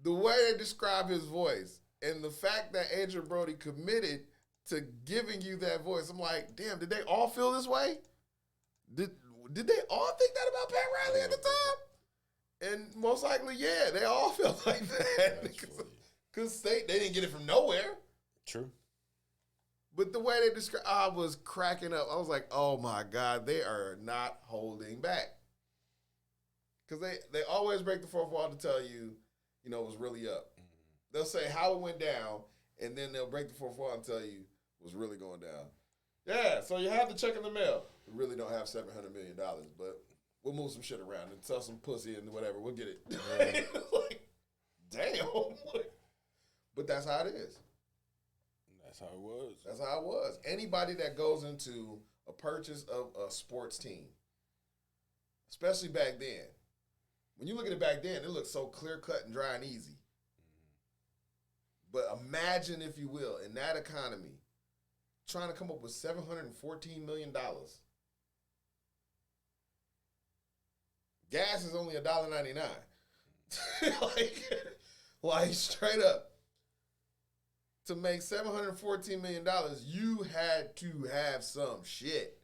the way they describe his voice and the fact that Adrian Brody committed to giving you that voice, I'm like, damn, did they all feel this way? Did they all think that about Pat Riley at the time? And most likely, yeah, they all felt like that. Because they didn't get it from nowhere. True. But the way they describe, I was cracking up. I was like, oh my God, they are not holding back. Because they always break the fourth wall to tell you, it was really up. They'll say how it went down, and then they'll break the fourth wall and tell you what's really going down. Yeah, so you have the check in the mail. We really don't have $700 million, but we'll move some shit around and sell some pussy and whatever. We'll get it. Damn. But that's how it is. That's how it was. That's how it was. Anybody that goes into a purchase of a sports team, especially back then, when you look at it back then, it looked so clear-cut and dry and easy. But imagine, if you will, in that economy, trying to come up with $714 million. Gas is only $1.99. like straight up. To make $714 million, you had to have some shit.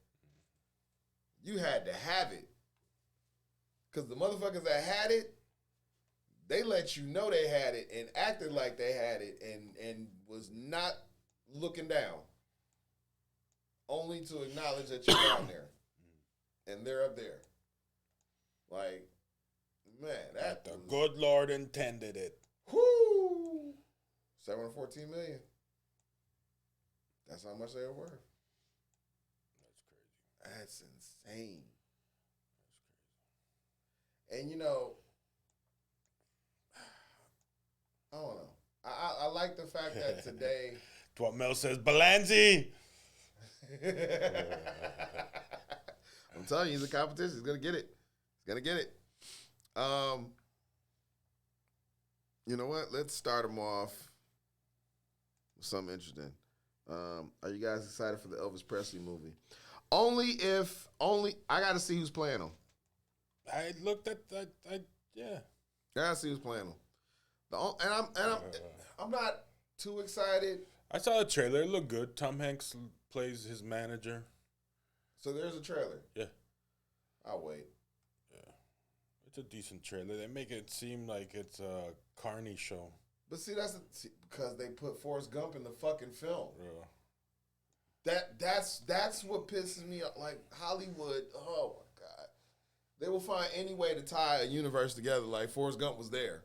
You had to have it. Because the motherfuckers that had it, they let you know they had it and acted like they had it and was not looking down. Only to acknowledge that you're down there. And they're up there. Like, man, that the good Lord intended it. Whoo! $714 million. That's how much they were worth. That's crazy. That's insane. That's crazy. And I don't know. I like the fact that today. What Mel says, Balanzi. I'm telling you, he's a competition. He's gonna get it. You know what? Let's start him off with something interesting. Are you guys excited for the Elvis Presley movie? Only I got to see who's playing him. I looked at that. Yeah. I got to see who's playing him. I'm not too excited. I saw the trailer. It looked good. Tom Hanks plays his manager. So there's a trailer. Yeah. I'll wait. Yeah. It's a decent trailer. They make it seem like it's a Carney show. But see, because they put Forrest Gump in the fucking film. Yeah. That's what pisses me off. Like Hollywood, oh my God. They will find any way to tie a universe together like Forrest Gump was there.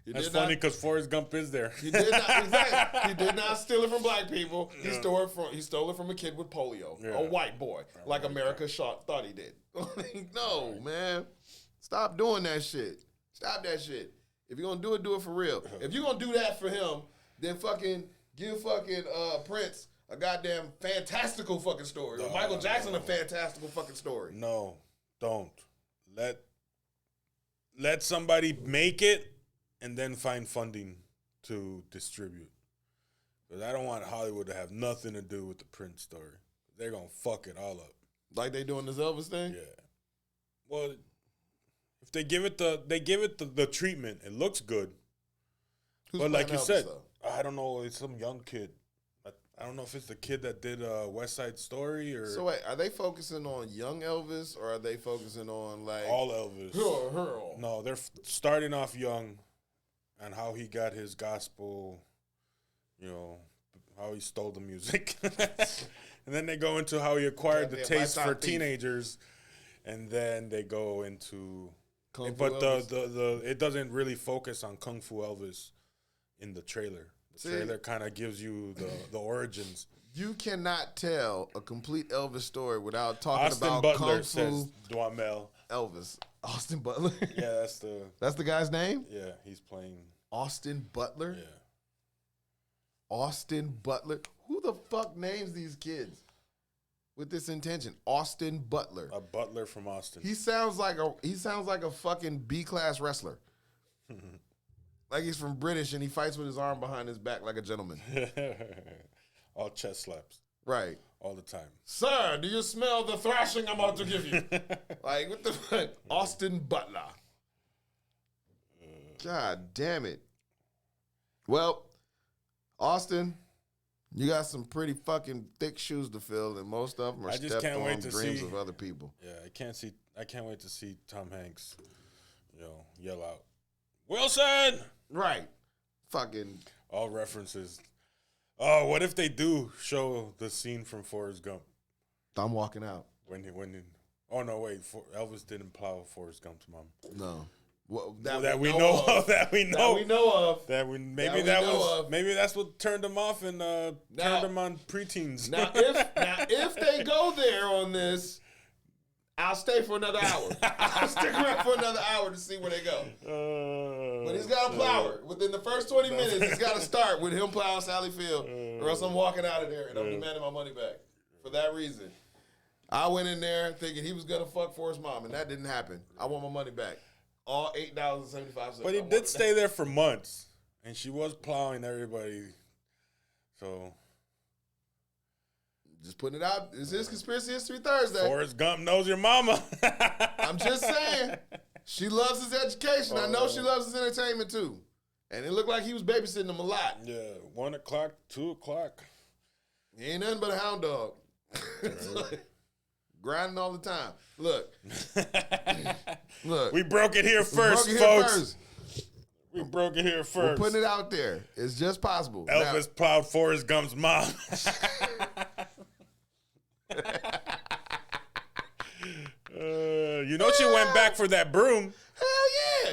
That's funny because Forrest Gump is there. He did not, exactly. He did not steal it from black people. He stole it from a kid with polio, a white boy, like America thought he did. No, man. Stop doing that shit. Stop that shit. If you're going to do it for real. If you're going to do that for him, then fucking give fucking Prince a goddamn fantastical fucking story. Or Michael Jackson a fantastical fucking story. No, don't. let somebody make it and then find funding to distribute. Because I don't want Hollywood to have nothing to do with the Prince story. They're going to fuck it all up. Like they doing this Elvis thing? Yeah. Well, if they give it the treatment, it looks good. Who's but like you Elvis, said, though? I don't know. It's some young kid. I don't know if it's the kid that did West Side Story or. So wait, are they focusing on young Elvis or are they focusing on like all Elvis? No, they're starting off young, and how he got his gospel. You know how he stole the music, and then they go into how he acquired the taste for teenagers, and then they go into. Kung Fu But Elvis? the it doesn't really focus on Kung Fu Elvis in the trailer. The trailer kind of gives you the origins. You cannot tell a complete Elvis story without talking Austin about Butler Kung says Fu Duhamel. Elvis. Austin Butler? Yeah, that's the guy's name? Yeah, he's playing. Austin Butler? Yeah. Austin Butler? Who the fuck names these kids with this intention? Austin Butler. A butler from Austin. He sounds like a fucking B-class wrestler. Like he's from British and he fights with his arm behind his back like a gentleman. All chest slaps. Right. All the time. Sir, do you smell the thrashing I'm about to give you? Like, what the fuck? Austin Butler. God damn it. Well, Austin, you got some pretty fucking thick shoes to fill, and most of them are dreams of other people. Yeah, I can't wait to see Tom Hanks, yell out, Wilson! Right. Fucking. All references. Oh, what if they do show the scene from Forrest Gump? I'm walking out. Oh, no, wait. Elvis didn't plow Forrest Gump's mom. No. Well, that we know of. Maybe that's what turned him off and turned him on preteens. Now, if they go there on this, I'll stay for another hour. I'll stick around for another hour to see where they go. But he's got to plow her. Within the first 20 minutes, it's got to start with him plowing Sally Field, or else I'm walking out of there and I'm demanding my money back. For that reason, I went in there thinking he was going to fuck Forrest's mom, and that didn't happen. I want my money back. All $8.75. But he did stay there for months, and she was plowing everybody. So, just putting it out. This is Conspiracy History Thursday. Forrest Gump knows your mama. I'm just saying. She loves his education. I know she loves his entertainment, too. And it looked like he was babysitting him a lot. Yeah, 1 o'clock, 2 o'clock. He ain't nothing but a hound dog. Grinding all the time. Look. We broke it here first, folks. We broke it here first. We're putting it out there. It's just possible. Elvis plowed Forrest Gump's mom. She went back for that broom. Hell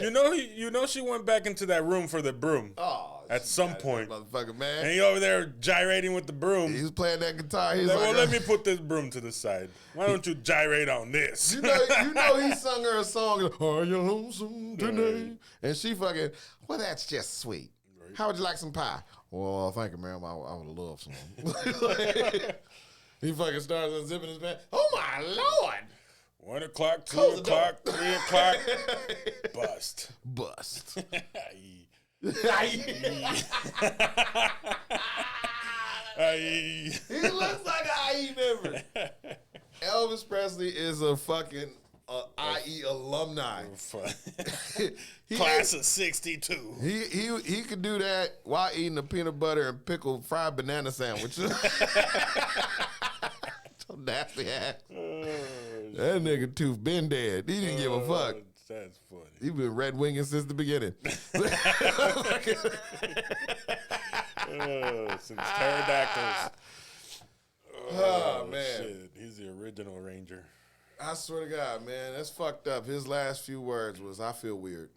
yeah. You know she went back into that room for the broom. Oh, at some point. Motherfucker, man. And he over there gyrating with the broom. He was playing that guitar. He's like, well, let me put this broom to the side. Why don't you gyrate on this? You know he sung her a song, Are You Lonesome Today? And she fucking, well, that's just sweet. Right. How would you like some pie? Well, thank you, ma'am. I would love some. He fucking starts unzipping his pants. Oh, my Lord. 1 o'clock, 2 o'clock, 3 o'clock. Bust. He looks like an IE member. Elvis Presley is a fucking IE alumni. Class of 62. He could do that while eating a peanut butter and pickle fried banana sandwich. So nasty ass. That nigga tooth been dead. He didn't give a fuck. That's funny. He been red winging since the beginning. Since pterodactyls. Oh, man. Shit. He's the original Ranger. I swear to God, man, that's fucked up. His last few words was, I feel weird.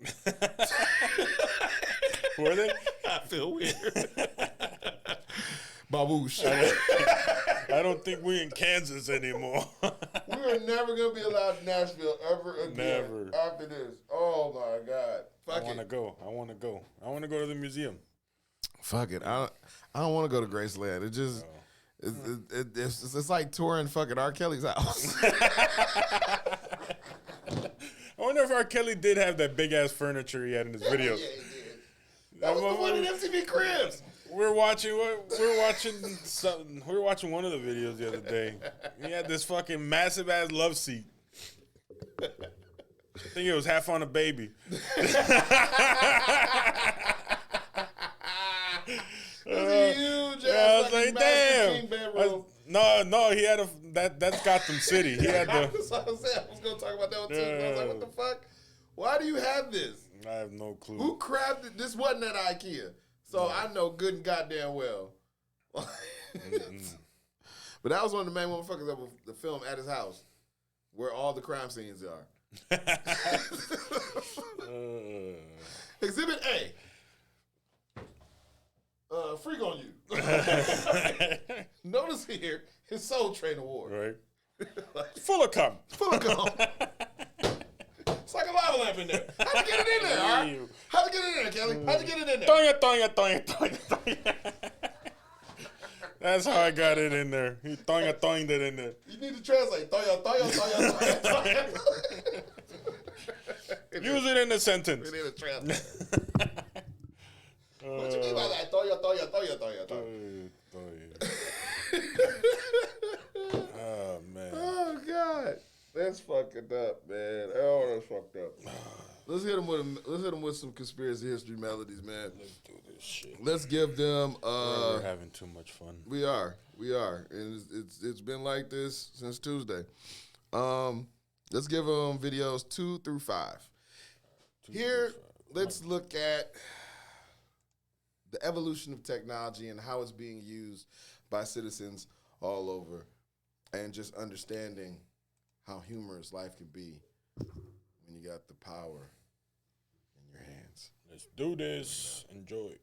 Were they? I feel weird. Baboosh. I don't think we in Kansas anymore. We are never going to be allowed in Nashville ever again. Never. After this. Oh, my God. I want to go. I want to go to the museum. Fuck it. I don't want to go to Graceland. It just... It's like touring fucking R. Kelly's house. I wonder if R. Kelly did have that big ass furniture he had in his videos. Yeah, he did. That was the one in MTV Cribs. We were watching one of the videos the other day. He had this fucking massive ass love seat. I think it was half on a baby. Huge I was like, damn. No, he had that's Gotham City. He had the. That's what I was saying. I was gonna talk about that one too. I was like, what the fuck? Why do you have this? I have no clue. Who crafted this? Wasn't at IKEA, so I know good and goddamn well. But that was one of the main motherfuckers of the film At His House, where all the crime scenes are. Exhibit A. Freak on you. Notice here his Soul Train Award. Right. Full of cum. Full of cum. It's like a lava lamp in there. How'd you get it in there, huh? How'd you get it in there, Kelly? How'd you get it in there? Toinga. That's how I got it in there. He toinged it in there. You need to translate. Toya. Use it in a sentence. We need to translate. What you mean by that? Toya. Oh, man. Oh, God. That's fucking up, man. Oh, that's fucked up. Let's hit them with some conspiracy history melodies, man. Let's do this shit. Let's give them. We're having too much fun. We are, and it's been like this since Tuesday. Let's give them videos 2 through 5. Here, let's look at the evolution of technology and how it's being used by citizens all over, and just understanding how humorous life can be when you got the power in your hands. Let's do this. Enjoy.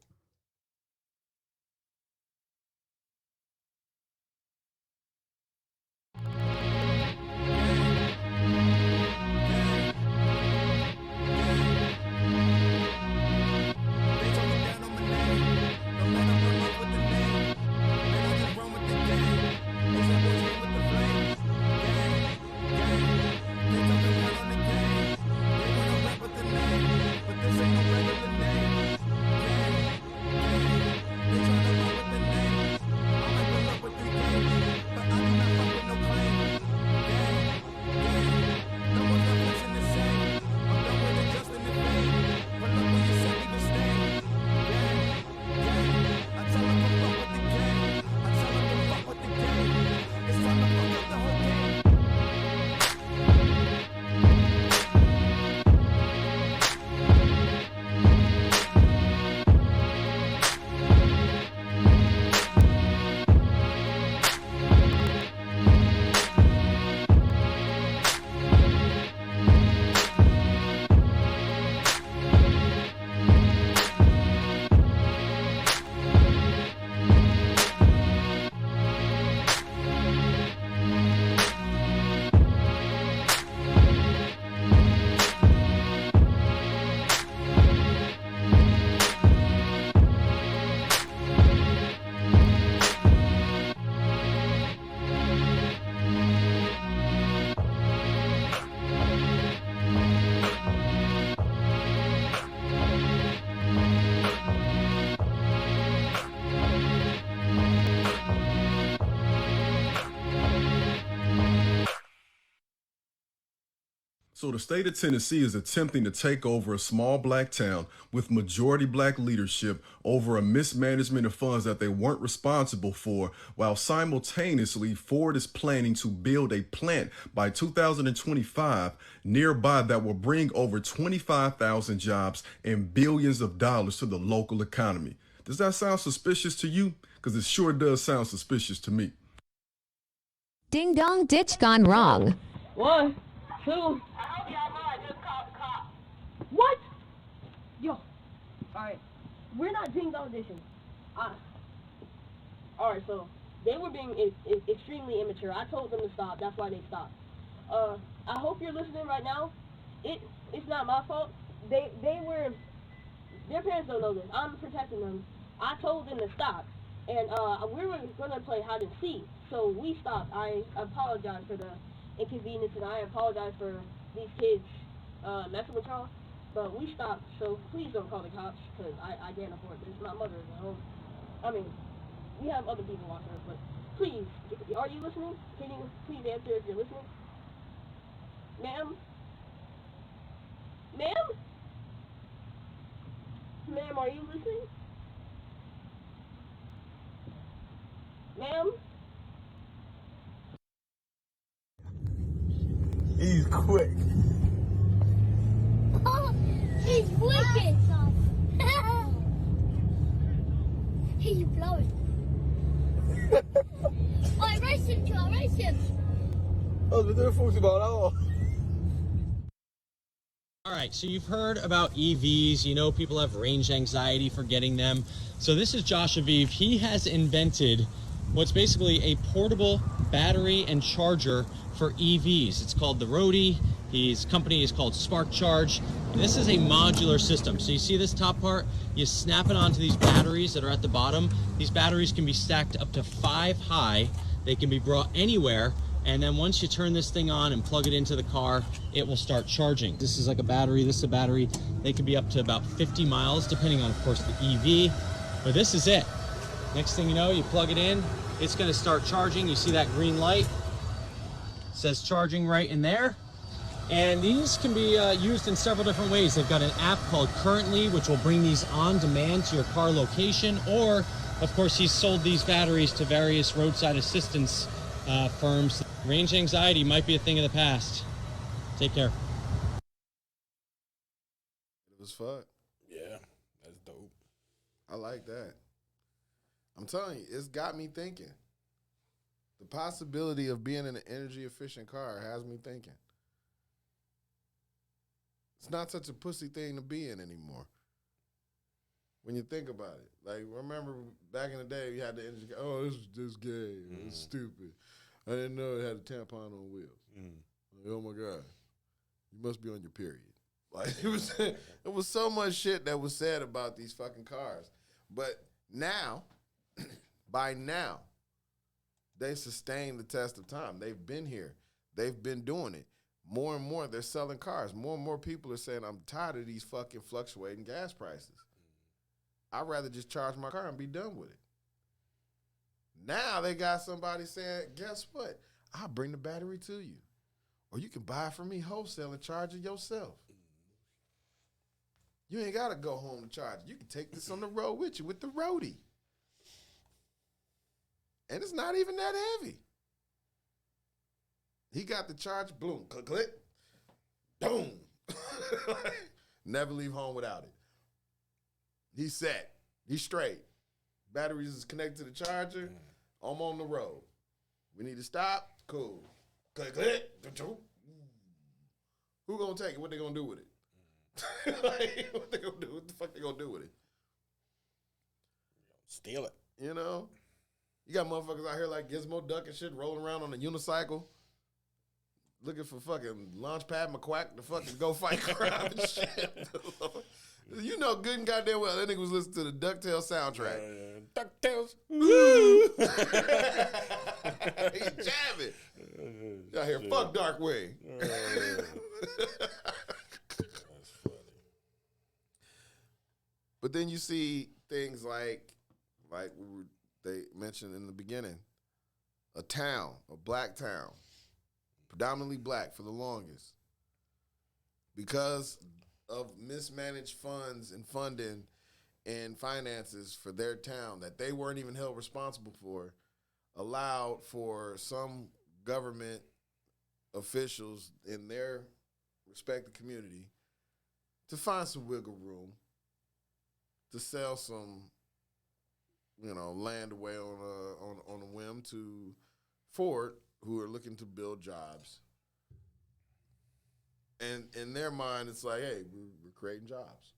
So the state of Tennessee is attempting to take over a small black town with majority black leadership over a mismanagement of funds that they weren't responsible for, while simultaneously Ford is planning to build a plant by 2025 nearby that will bring over 25,000 jobs and billions of dollars to the local economy. Does that sound suspicious to you? Because it sure does sound suspicious to me. Ding dong ditch gone wrong. 1, 2. I hope y'all know I just called the cops. What? Yo. Alright. We're not ding dong dishing. Alright, so they were being extremely immature. I told them to stop. That's why they stopped. I hope you're listening right now. It's not my fault. They were. Their parents don't know this. I'm protecting them. I told them to stop. And we were going to play hide and seek. So we stopped. I apologize for the inconvenience, and I apologize for these kids messing with y'all. But we stopped, so please don't call the cops, because I can't afford this. My mother is at home. I mean, we have other people watching us, but please, are you listening? Can you please answer if you're listening? Ma'am? Ma'am? Ma'am, are you listening? Ma'am? He's quick. Oh, he's wicked. Hey, you blowing. I race him, Joe. I race him. Oh, we didn't talk about all. All right, so you've heard about EVs. You know people have range anxiety for getting them. So this is Josh Aviv. He has invented what's basically a portable battery and charger for EVs. It's called the Roadie. His company is called Spark Charge. And this is a modular system. So you see this top part? You snap it onto these batteries that are at the bottom. These batteries can be stacked up to 5 high. They can be brought anywhere. And then once you turn this thing on and plug it into the car, it will start charging. This is like a battery, this is a battery. They can be up to about 50 miles, depending on, of course, the EV. But this is it. Next thing you know, you plug it in, it's gonna start charging. You see that green light? It says charging right in there. And these can be used in several different ways. They've got an app called Currently, which will bring these on demand to your car location. Or, of course, he's sold these batteries to various roadside assistance firms. Range anxiety might be a thing of the past. Take care. It was fuck. Yeah, that's dope. I like that. I'm telling you, it's got me thinking. The possibility of being in an energy efficient car has me thinking. It's not such a pussy thing to be in anymore. When you think about it. Like, remember back in the day, you had the energy car. Oh, this is just gay. It's stupid. I didn't know it had a tampon on wheels. Like, oh my God. You must be on your period. Like, it was so much shit that was said about these fucking cars. But now, by now, they sustained the test of time. They've been here. They've been doing it. More and more, they're selling cars. More and more people are saying, I'm tired of these fucking fluctuating gas prices. I'd rather just charge my car and be done with it. Now they got somebody saying, guess what? I'll bring the battery to you. Or you can buy it from me wholesale and charge it yourself. You ain't got to go home to charge it. You can take this on the road with you with the Roadie. And it's not even that heavy. He got the charge, boom, click, click, boom. Never leave home without it. He's set. He's straight. Batteries is connected to the charger. I'm on the road. We need to stop. Cool. Click, click. Who gonna take it? What they gonna do with it? Like, what they gonna do? What the fuck they gonna do with it? Steal it. You know? You got motherfuckers out here like Gizmo Duck and shit rolling around on a unicycle looking for fucking Launchpad McQuack to fucking go fight crime and shit. You know good and goddamn well that nigga was listening to the DuckTales soundtrack. DuckTales. Woo! He jamming. Y'all hear fuck Darkwing. That's funny. But then you see things like they mentioned in the beginning, a town, a black town, predominantly black for the longest, because of mismanaged funds and funding and finances for their town that they weren't even held responsible for, allowed for some government officials in their respective community to find some wiggle room to sell some, land away on a whim to Ford, who are looking to build jobs. And in their mind, it's like, hey, we're creating jobs.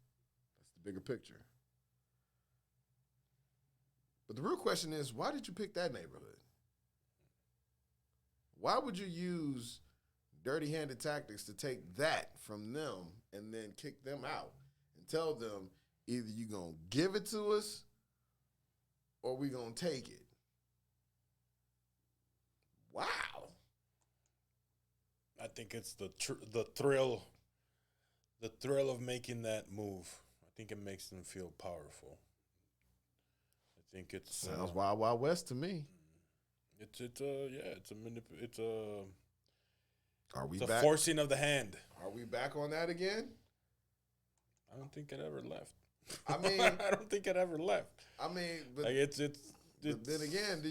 That's the bigger picture. But the real question is, why did you pick that neighborhood? Why would you use dirty-handed tactics to take that from them and then kick them out and tell them either you're going to give it to us or we going to take it? Wow. I think it's the thrill the thrill of making that move. I think it makes them feel powerful. I think it's sounds Wild Wild West to me. It's a Are we it's back? a forcing of the hand. Are we back on that again? I don't think it ever left. I mean, I don't think it ever left. I mean, but, Like it's but then again, do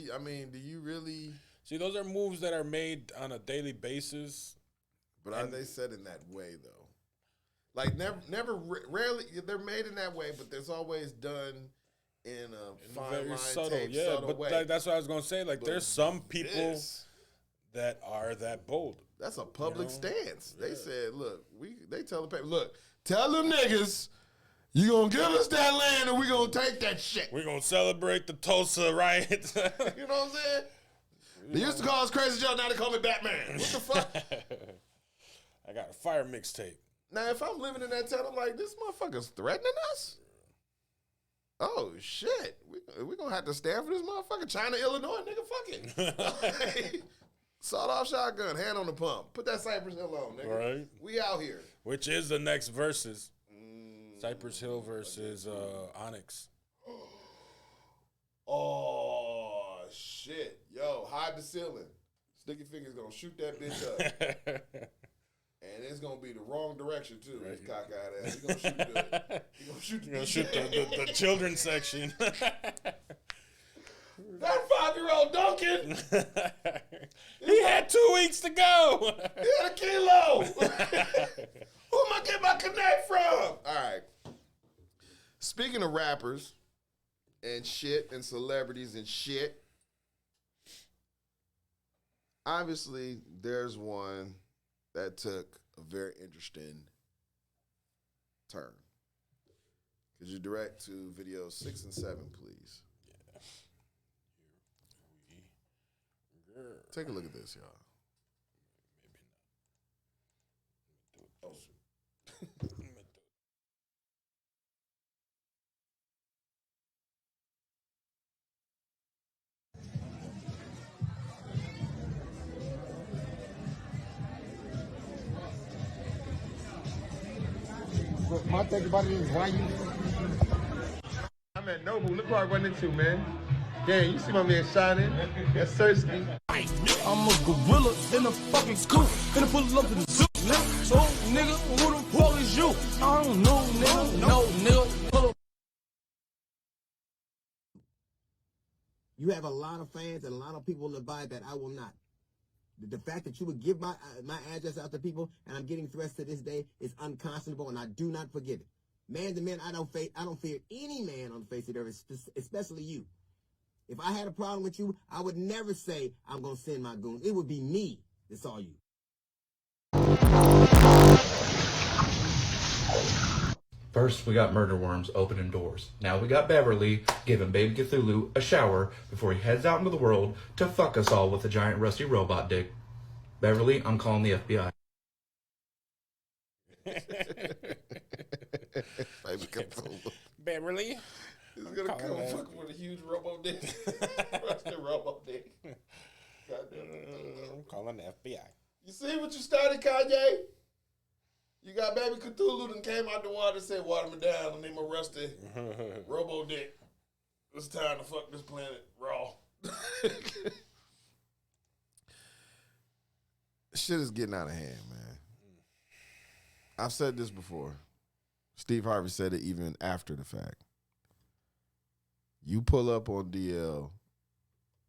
you really? see, those are moves that are made on a daily basis. But are they said in that way though? Like rarely they're made in that way, but there's always done in a fine very line, subtle, subtle way. But that's what I was gonna say. Like, But there's some people that are that bold. That's a public stance. They said, look, they tell the people, look, tell them niggas, you gonna give us that land and we gonna take that shit. We're gonna celebrate the Tulsa riots. You know what I'm saying? They used to call us Crazy Joe, now they call me Batman. What the fuck? I got a fire mixtape. Now, if I'm living in that town, I'm like, this motherfucker's threatening us? Oh, shit. We gonna have to stand for this motherfucker. China, Illinois, nigga, fuck it. Sawed-off shotgun, hand on the pump. Put that Cypress Hill on, nigga. Right. We out here. Which is the next versus. Cypress Hill versus Onyx. Oh, shit. Yo, hide the ceiling. Sticky Fingers gonna shoot that bitch up. And it's gonna be the wrong direction too. Right. This cockeyed ass. He gonna shoot the children's section. That 5-year-old Duncan. He had 2 weeks to go. He had a kilo. Who am I getting my connect from? All right. Speaking of rappers and shit and celebrities and shit, obviously there's one that took a very interesting turn. Could you direct to videos 6 and 7, please? Yeah. Take a look at this, y'all. Maybe not. Oh. My thing about it is why you. I'm at Noble. Look what I run into, man. Yeah, you see my man shining. That's Sersky. I'm a gorilla in a fucking scoop. Finna pull up in the zoo, nigga. So, nigga, who the fuck is you? I don't know, nigga. No, nigga. Pull up. You have a lot of fans and a lot of people in the vibe that I will not. The fact that you would give my address out to people and I'm getting threats to this day is unconscionable, and I do not forgive it. Man to man, I don't fear any man on the face of the earth, especially you. If I had a problem with you, I would never say I'm gonna send my goons. It would be me that saw you. First, we got Murder Worms opening doors. Now we got Beverly giving Baby Cthulhu a shower before he heads out into the world to fuck us all with a giant rusty robot dick. Beverly, I'm calling the FBI. Baby Cthulhu. Beverly. He's gonna come fucking with a huge robo dick. Rusty robo dick. I'm calling the FBI. You see what you started, Kanye? You got Baby Cthulhu and came out the water and said, water me down, I need my rusty robo dick. It's time to fuck this planet raw. Shit is getting out of hand, man. I've said this before. Steve Harvey said it even after the fact. You pull up on DL,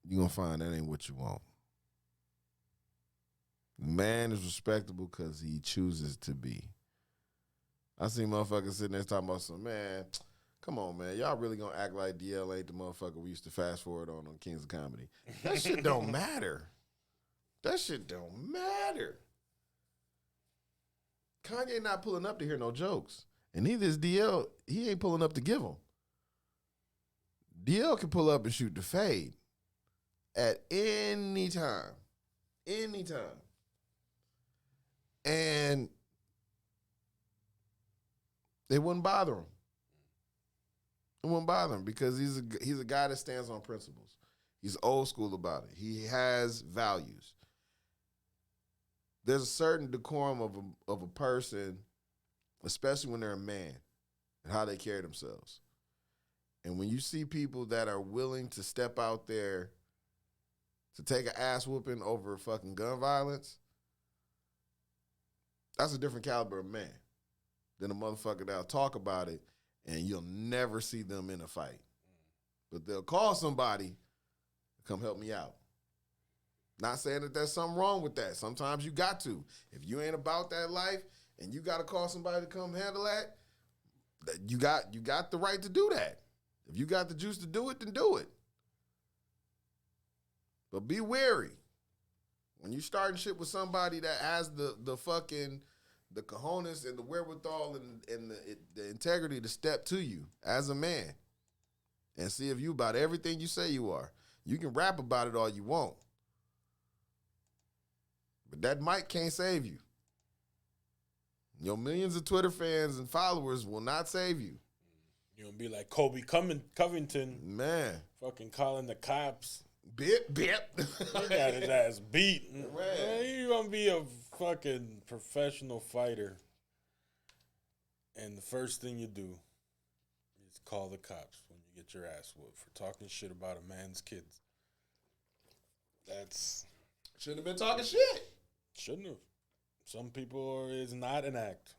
you're going to find that ain't what you want. The man is respectable because he chooses to be. I see motherfuckers sitting there talking about some, man, come on, man. Y'all really going to act like DL ain't the motherfucker we used to fast forward on Kings of Comedy. That shit don't matter. That shit don't matter. Kanye not pulling up to hear no jokes. And neither is DL. He ain't pulling up to give them. DL can pull up and shoot the fade at any time. Anytime. And it wouldn't bother him. It wouldn't bother him because he's a guy that stands on principles. He's old school about it. He has values. There's a certain decorum of a person especially when they're a man, and how they carry themselves. And when you see people that are willing to step out there to take an ass whooping over fucking gun violence, that's a different caliber of man than a motherfucker that'll talk about it and you'll never see them in a fight. But they'll call somebody to come help me out. Not saying that there's something wrong with that. Sometimes you got to. If you ain't about that life and you got to call somebody to come handle that, you got the right to do that. If you got the juice to do it, then do it. But be wary. When you starting shit with somebody that has the fucking the cojones and the wherewithal and the integrity to step to you as a man and see if you about everything you say you are. You can rap about it all you want. But that mic can't save you. Your millions of Twitter fans and followers will not save you. You'll be like Kobe Covington. Man. Fucking calling the cops. Bip. He got his ass beat. Man, you gonna be a fucking professional fighter. And the first thing you do is call the cops when you get your ass whooped for talking shit about a man's kids. That's... Shouldn't have been talking shit. Shouldn't have. Some people is not an act.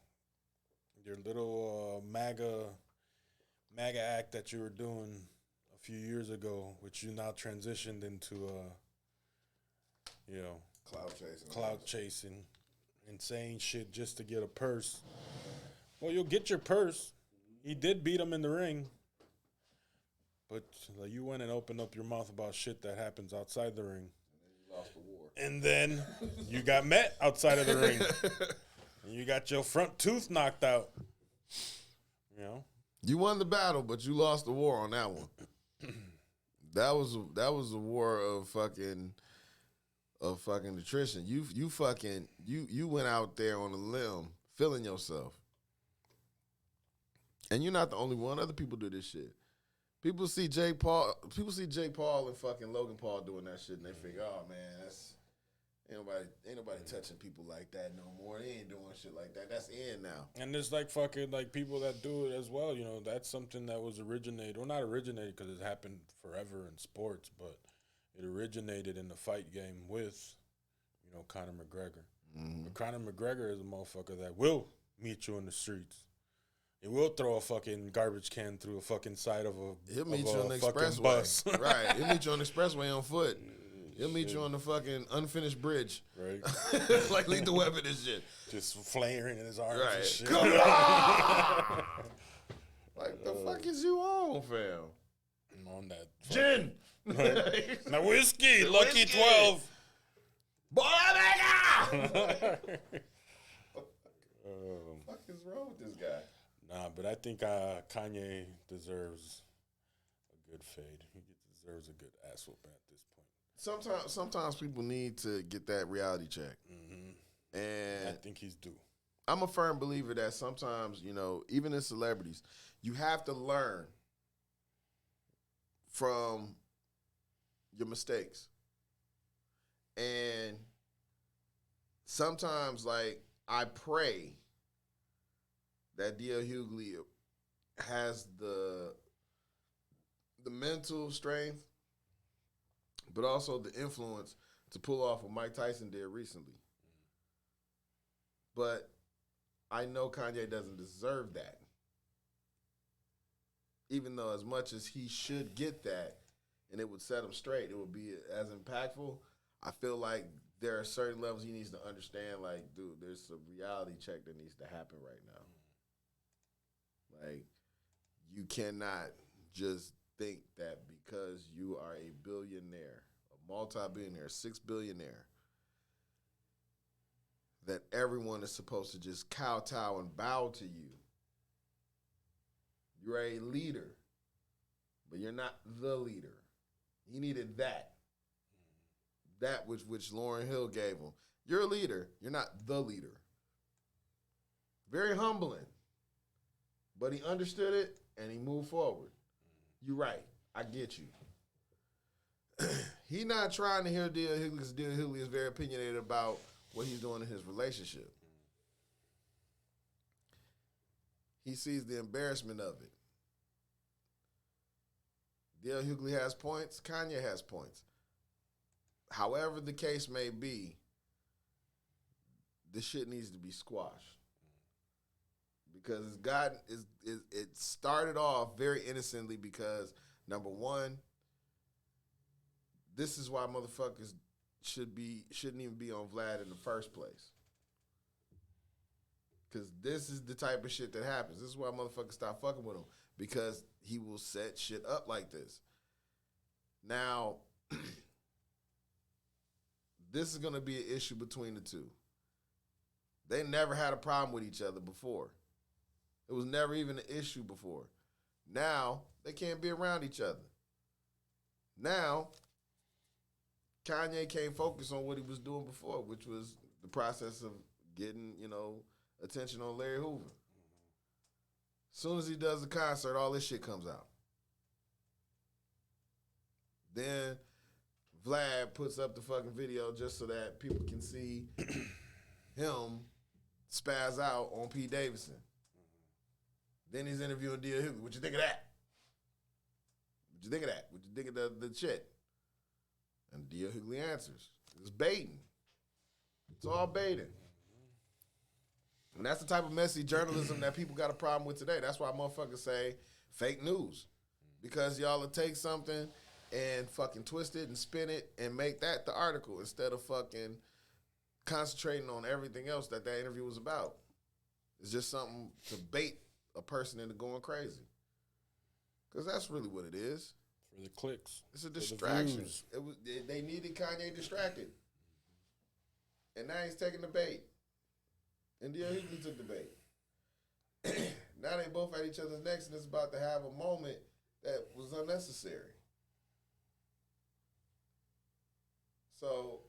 Your little MAGA act that you were doing a few years ago, which you now transitioned into, clout chasing and saying shit just to get a purse. Well, you'll get your purse. He did beat him in the ring. But you went and opened up your mouth about shit that happens outside the ring. Lost the war. And then you got met outside of the ring. And you got your front tooth knocked out. You know? You won the battle, but you lost the war on that one. That was a war of fucking nutrition. You went out there on a limb feeling yourself. And you're not the only one. Other people do this shit. People see Jake Paul and fucking Logan Paul doing that shit, and they figure, oh man, ain't nobody touching people like that no more. They ain't doing shit like that. That's in now. And there's like fucking like people that do it as well. You know, that's something that was originated, well, not originated because it happened forever in sports, but it originated in the fight game with, Conor McGregor. Mm-hmm. But Conor McGregor is a motherfucker that will meet you in the streets. He will throw a fucking garbage can through a fucking side of a He'll meet you on the fucking expressway. bus. Right. He'll meet you on the expressway on foot. He'll meet you on the fucking unfinished bridge. Right. Like Lethal Weapon and shit. Just flaring in his arms right. and shit. Come on! Like, the fuck is you on, fam? I'm on that. Gin! Now whiskey, Lucky 12. Boy, what fuck is wrong with this guy? Nah, but I think Kanye deserves a good fade. He deserves a good ass whooping at this point. Sometimes people need to get that reality check. Mm-hmm. And I think he's due. I'm a firm believer that sometimes, even in celebrities, you have to learn from your mistakes. And sometimes, I pray that D.L. Hughley has the mental strength, but also the influence to pull off what Mike Tyson did recently. But I know Kanye doesn't deserve that. Even though as much as he should get that and it would set him straight, it would be as impactful, I feel like there are certain levels he needs to understand, dude, there's a reality check that needs to happen right now. You cannot just think that because you are a billionaire, a multi-billionaire, $6 billionaire, that everyone is supposed to just kowtow and bow to you. You're a leader, but you're not the leader. He needed that. That which Lauryn Hill gave him. You're a leader. You're not the leader. Very humbling. But he understood it, and he moved forward. You're right. I get you. He not trying to hear D.L. Hughley because D.L. Hughley is very opinionated about what he's doing in his relationship. he sees the embarrassment of it. D.L. Hughley has points. Kanye has points. However the case may be, this shit needs to be squashed. Because it started off very innocently because, number one, this is why motherfuckers shouldn't even be on Vlad in the first place. Because this is the type of shit that happens. This is why motherfuckers stop fucking with him. Because he will set shit up like this. Now, this is going to be an issue between the two. They never had a problem with each other before. It was never even an issue before. Now, they can't be around each other. Now, Kanye can't focus on what he was doing before, which was the process of getting, attention on Larry Hoover. As soon as he does the concert, all this shit comes out. Then Vlad puts up the fucking video just so that people can see him spaz out on Pete Davidson. Then he's interviewing D.L. Hughley. What you think of that? What you think of that? What you think of the shit? And D.L. Hughley answers. It's baiting. It's all baiting. And that's the type of messy journalism that people got a problem with today. That's why motherfuckers say fake news. Because y'all will take something and fucking twist it and spin it and make that the article instead of fucking concentrating on everything else that interview was about. It's just something to bait a person into going crazy. Because that's really what it is. For the clicks. It's a distraction. They needed Kanye distracted. And now he's taking the bait. And D.L. Hughley took the bait. Now they both at each other's necks and it's about to have a moment that was unnecessary. So,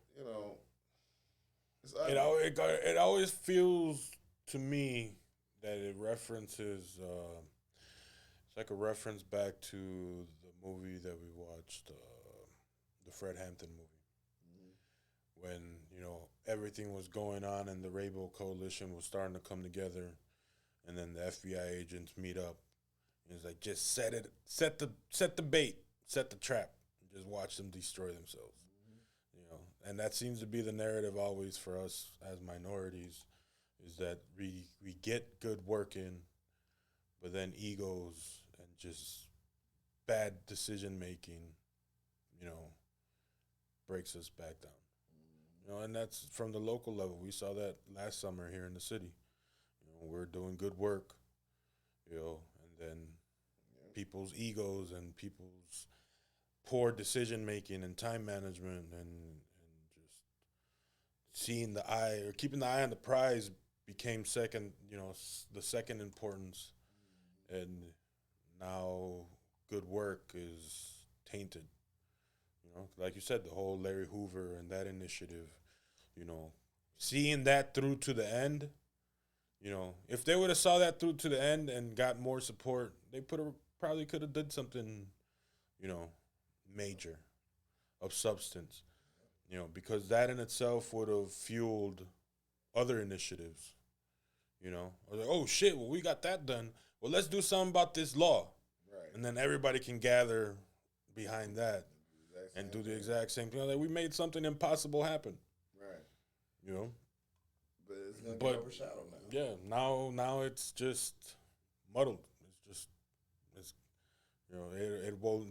it's ugly. It always feels to me that it references, it's like a reference back to the movie that we watched, the Fred Hampton movie. When, everything was going on and the Rainbow Coalition was starting to come together, and then the FBI agents meet up. And it's like, just set the bait, set the trap, and just watch them destroy themselves. And that seems to be the narrative always for us as minorities, is that we get good work in, but then egos and just bad decision making, breaks us back down. And that's from the local level. We saw that last summer here in the city. We're doing good work, and then people's egos and people's poor decision making and time management and just seeing the eye or keeping the eye on the prize became second, the second importance. And now good work is tainted. Like you said, the whole Larry Hoover and that initiative, seeing that through to the end, if they would have saw that through to the end and got more support, they probably could have did something, major of substance, because that in itself would have fueled other initiatives, Like, oh shit, well, we got that done. Well, let's do something about this law. Right. And then everybody can gather behind that and do the exact same thing. Like, we made something impossible happen. Right. But it's going to get overshadowed now. Yeah, now it's just muddled.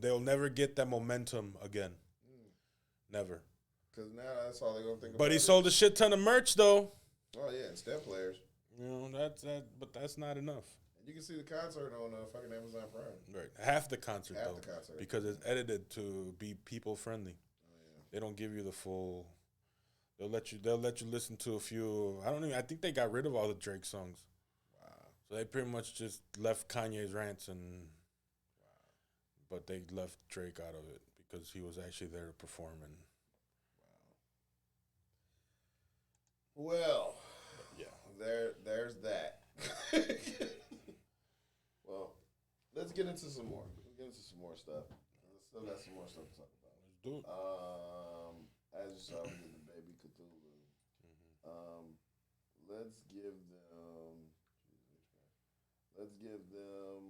They'll never get that momentum again. Never. Because now that's all they're going to think about. But he sold a shit ton of merch, though. Oh, yeah, and STEM players. But that's not enough. You can see the concert on fucking Amazon Prime. Right. Half the concert, because it's edited to be people friendly. Oh, yeah. They don't give you the full. They'll let you listen to a few. I think they got rid of all the Drake songs. Wow. So they pretty much just left Kanye's rants but they left Drake out of it because he was actually there to perform. And well, yeah, there's that. Well, let's get into some more. Stuff. Still got some more stuff to talk about. Let's do it. As you saw, we did the Baby Cthulhu. Mm-hmm. Let's give them Let's give them.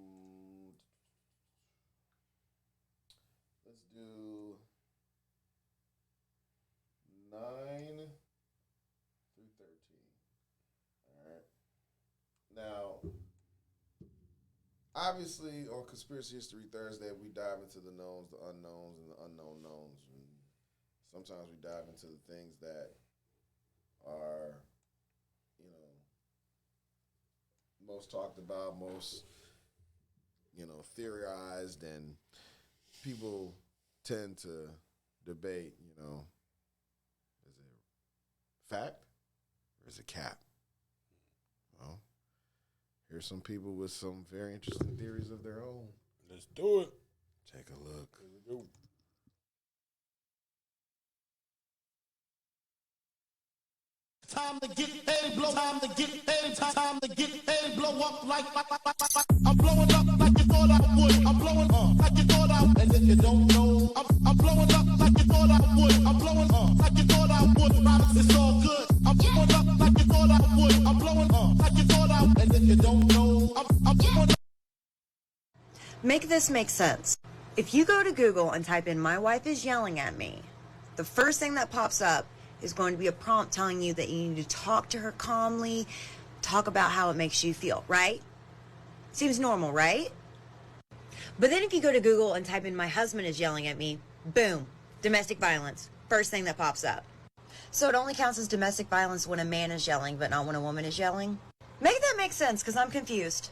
Let's do 9 through 13. All right. Now, obviously, on Conspiracy History Thursday, we dive into the knowns, the unknowns, and the unknown knowns. And sometimes we dive into the things that are, most talked about, most, theorized, and people tend to debate, is it fact or is it cap? Well, here's some people with some very interesting theories of their own. Let's do it. Take a look. Time to get paid, blow. Time to get paid. Time to get paid, blow up like I'm blowing up like you thought I would. I'm blowing up like you thought I would. And if you don't know, I'm blowing up like you thought I would. I'm blowing up like you thought I would. It's all good. I'm blowing up like you thought I would. I'm blowing up like you thought I would. And if you don't know, I'm blowing up. Make this make sense. If you go to Google and type in "my wife is yelling at me," the first thing that pops up is going to be a prompt telling you that you need to talk to her calmly, talk about how it makes you feel, right? Seems normal, right? But then if you go to Google and type in "my husband is yelling at me," boom, domestic violence. First thing that pops up. So it only counts as domestic violence when a man is yelling, but not when a woman is yelling? Make that make sense, because I'm confused.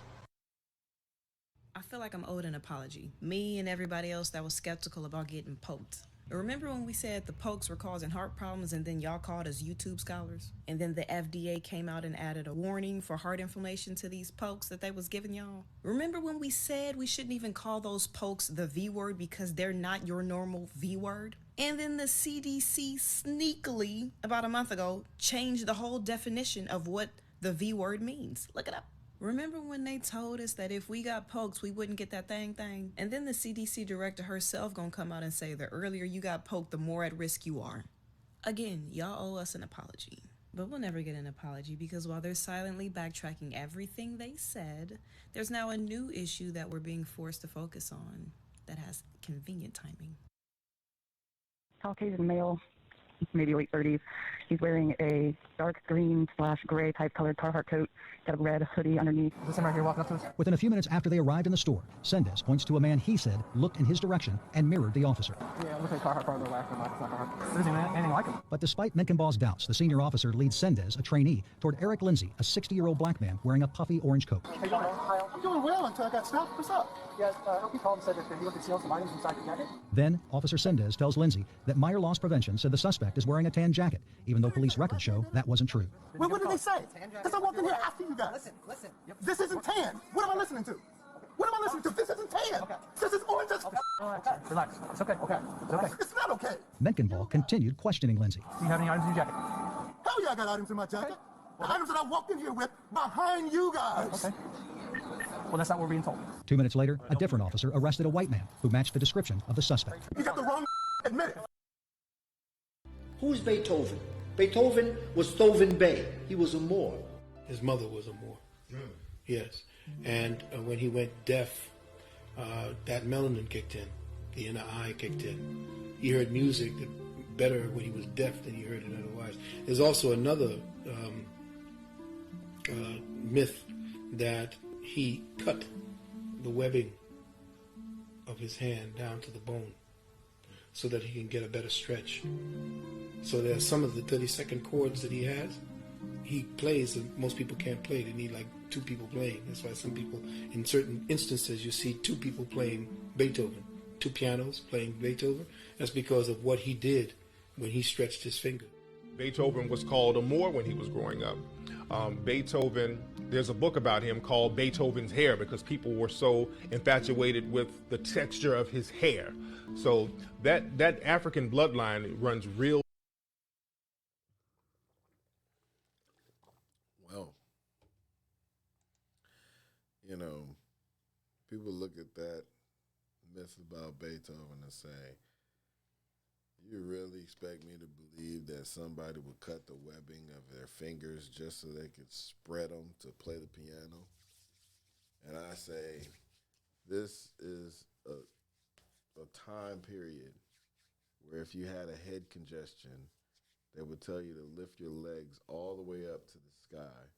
I feel like I'm owed an apology. Me and everybody else that was skeptical about getting poked. Remember when we said the pokes were causing heart problems and then y'all called us YouTube scholars? And then the FDA came out and added a warning for heart inflammation to these pokes that they was giving y'all? Remember when we said we shouldn't even call those pokes the V word because they're not your normal V word? And then the CDC sneakily, about a month ago, changed the whole definition of what the V word means. Look it up. Remember when they told us that if we got poked, we wouldn't get that thing? And then the CDC director herself gonna come out and say the earlier you got poked, the more at risk you are. Again, y'all owe us an apology. But we'll never get an apology because while they're silently backtracking everything they said, there's now a new issue that we're being forced to focus on that has convenient timing. Caucasian male, maybe late 30s. He's wearing a dark green/gray type colored Carhartt coat, got a red hoodie underneath. Is this him right here walking up to us? Within a few minutes after they arrived in the store, Sendes points to a man he said looked in his direction and mirrored the officer. Yeah, it looks like Carhartt farther left and it's not Carhartt. Isn't anything like him. But despite Menkenbaugh's doubts, the senior officer leads Sendes, a trainee, toward Eric Lindsay, a 60-year-old black man wearing a puffy orange coat. Hey, I'm doing well until I got stopped. What's up? Yeah, LP called and said that he looked at some items inside the jacket. Then, Officer Sendes tells Lindsay that Meyer Loss Prevention said the suspect is wearing a tan jacket, even though police records show that wasn't true. Wait, what did they say? Because I walked in here after you guys. Listen. Yep. This isn't tan. What am I listening to? What am I listening to? This isn't tan. Okay. This is orange. Okay. Relax. It's okay. Okay. It's okay. It's not okay. Menkenbaugh continued questioning Lindsay. Do you have any items in your jacket? Hell yeah, I got items in my jacket. Okay. The items that I walked in here with behind you guys. Okay. Well, that's not what we're being told. 2 minutes later, a different officer arrested a white man who matched the description of the suspect. You got the wrong admit it. Who's Beethoven? Beethoven was Tovin Bey. He was a Moor. His mother was a Moor. Yes. And when he went deaf, that melanin kicked in. The inner eye kicked in. He heard music better when he was deaf than he heard it otherwise. There's also another myth that he cut the webbing of his hand down to the bone so that he can get a better stretch. So there's some of the 32nd chords that he has, he plays and most people can't play. They need like two people playing. That's why some people, in certain instances, you see two people playing Beethoven, two pianos playing Beethoven. That's because of what he did when he stretched his finger. Beethoven was called a Moor when he was growing up. Beethoven, there's a book about him called Beethoven's Hair because people were so infatuated with the texture of his hair. So that African bloodline runs real. Well, people look at that myth about Beethoven and say, you really expect me to believe that somebody would cut the webbing of their fingers just so they could spread them to play the piano? And I say, this is a time period where if you had a head congestion, they would tell you to lift your legs all the way up to the sky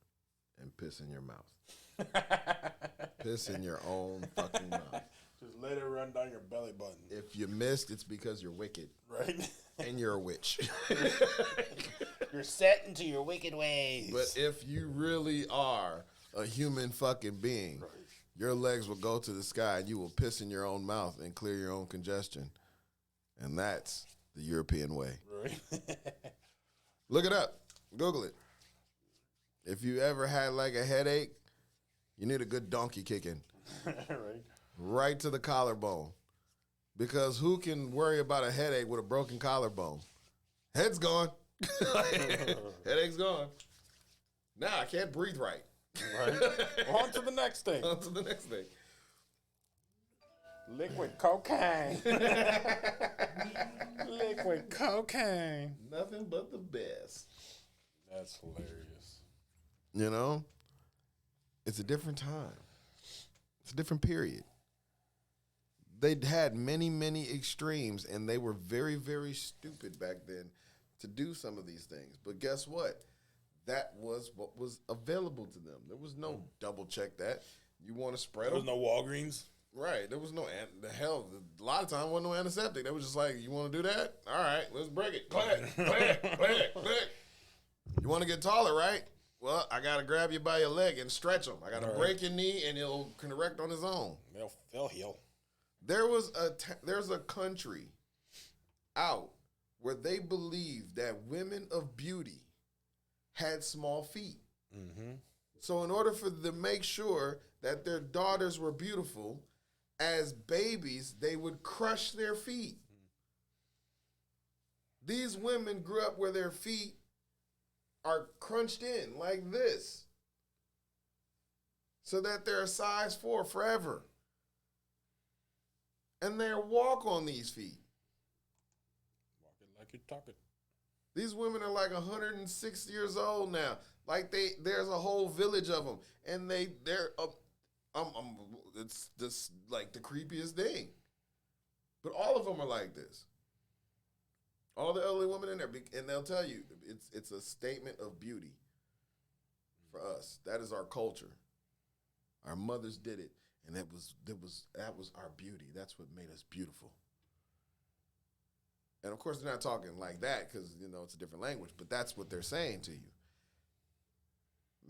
and piss in your mouth. Piss in your own fucking mouth. Just let it run down your belly button. If you missed, it's because you're wicked. Right? And you're a witch. You're set into your wicked ways. But if you really are a human fucking being, your legs will go to the sky and you will piss in your own mouth and clear your own congestion. And that's the European way. Right. Look it up. Google it. If you ever had like a headache, you need a good donkey kicking. Right. Right to the collarbone. Because who can worry about a headache with a broken collarbone? Head's gone. Headache's gone. Now I can't breathe right. Right. On to the next thing. On to the next thing. Liquid cocaine. Liquid cocaine. Nothing but the best. That's hilarious. You know? It's a different time. It's a different period. They'd had many, many extremes, and they were very, very stupid back then to do some of these things. But guess what? That was what was available to them. There was no double check that. You want to spread There them? was no Walgreens. Right. There was no, a lot of times wasn't no antiseptic. They was just like, you want to do that? All right, let's break it. Go ahead. Go ahead. Go ahead. Go ahead. You want to get taller, right? Well, I got to grab you by your leg and stretch them. I got to break your knee and it'll correct on its own. They'll heal. There's a country out where they believed that women of beauty had small feet. Mm-hmm. So in order for them to make sure that their daughters were beautiful, as babies, they would crush their feet. These women grew up where their feet are crunched in like this so that they're a size 4 forever. And they walk on these feet. Walk it like you're talking. These women are like 106 years old now. Like there's a whole village of them, and it's just like the creepiest thing. But all of them are like this. All the elderly women in there, and they'll tell you it's a statement of beauty for us. That is our culture. Our mothers did it, and that was our beauty. That's what made us beautiful. And of course, they're not talking like that because it's a different language. But that's what they're saying to you.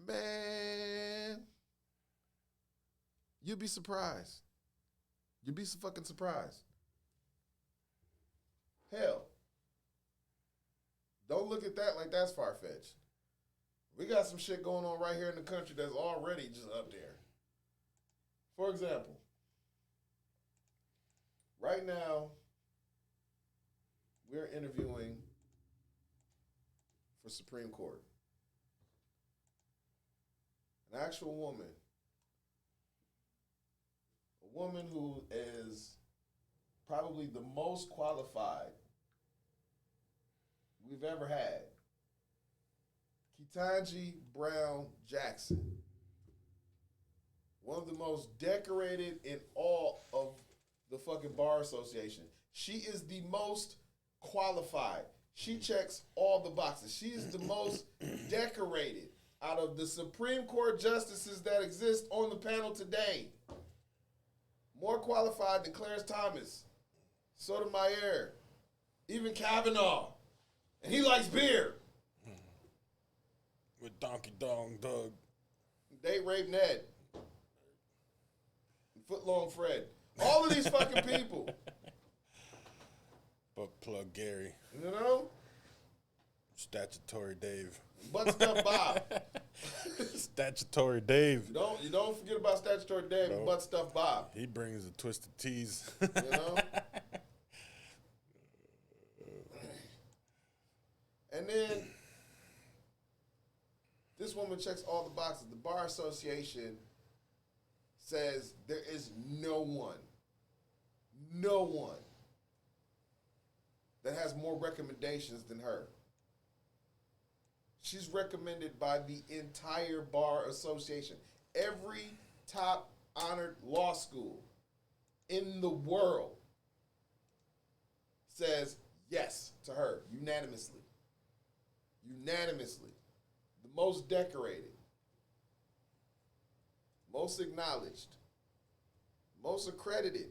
Man, you'd be surprised. You'd be so fucking surprised. Hell, don't look at that like that's far-fetched. We got some shit going on right here in the country that's already just up there. For example, right now, we're interviewing for Supreme Court. An actual woman. A woman who is probably the most qualified we've ever had. Ketanji Brown Jackson. One of the most decorated in all of the fucking Bar Association. She is the most qualified. She checks all the boxes. She is the most decorated out of the Supreme Court justices that exist on the panel today. More qualified than Clarence Thomas, Sotomayor, even Kavanaugh. And he likes beer. With Donkey Dong Doug. Date Rape Ned. Footlong Fred. All of these fucking people. But plug Gary. You know? Statutory Dave. Butt Stuff Bob. Statutory Dave. You don't forget about Statutory Dave and Butt Stuff Bob. He brings the twisted teas. You know? And then this woman checks all the boxes. The Bar Association says there is no one that has more recommendations than her. She's recommended by the entire Bar Association. Every top honored law school in the world says yes to her unanimously. Unanimously. The most decorated, most acknowledged, most accredited,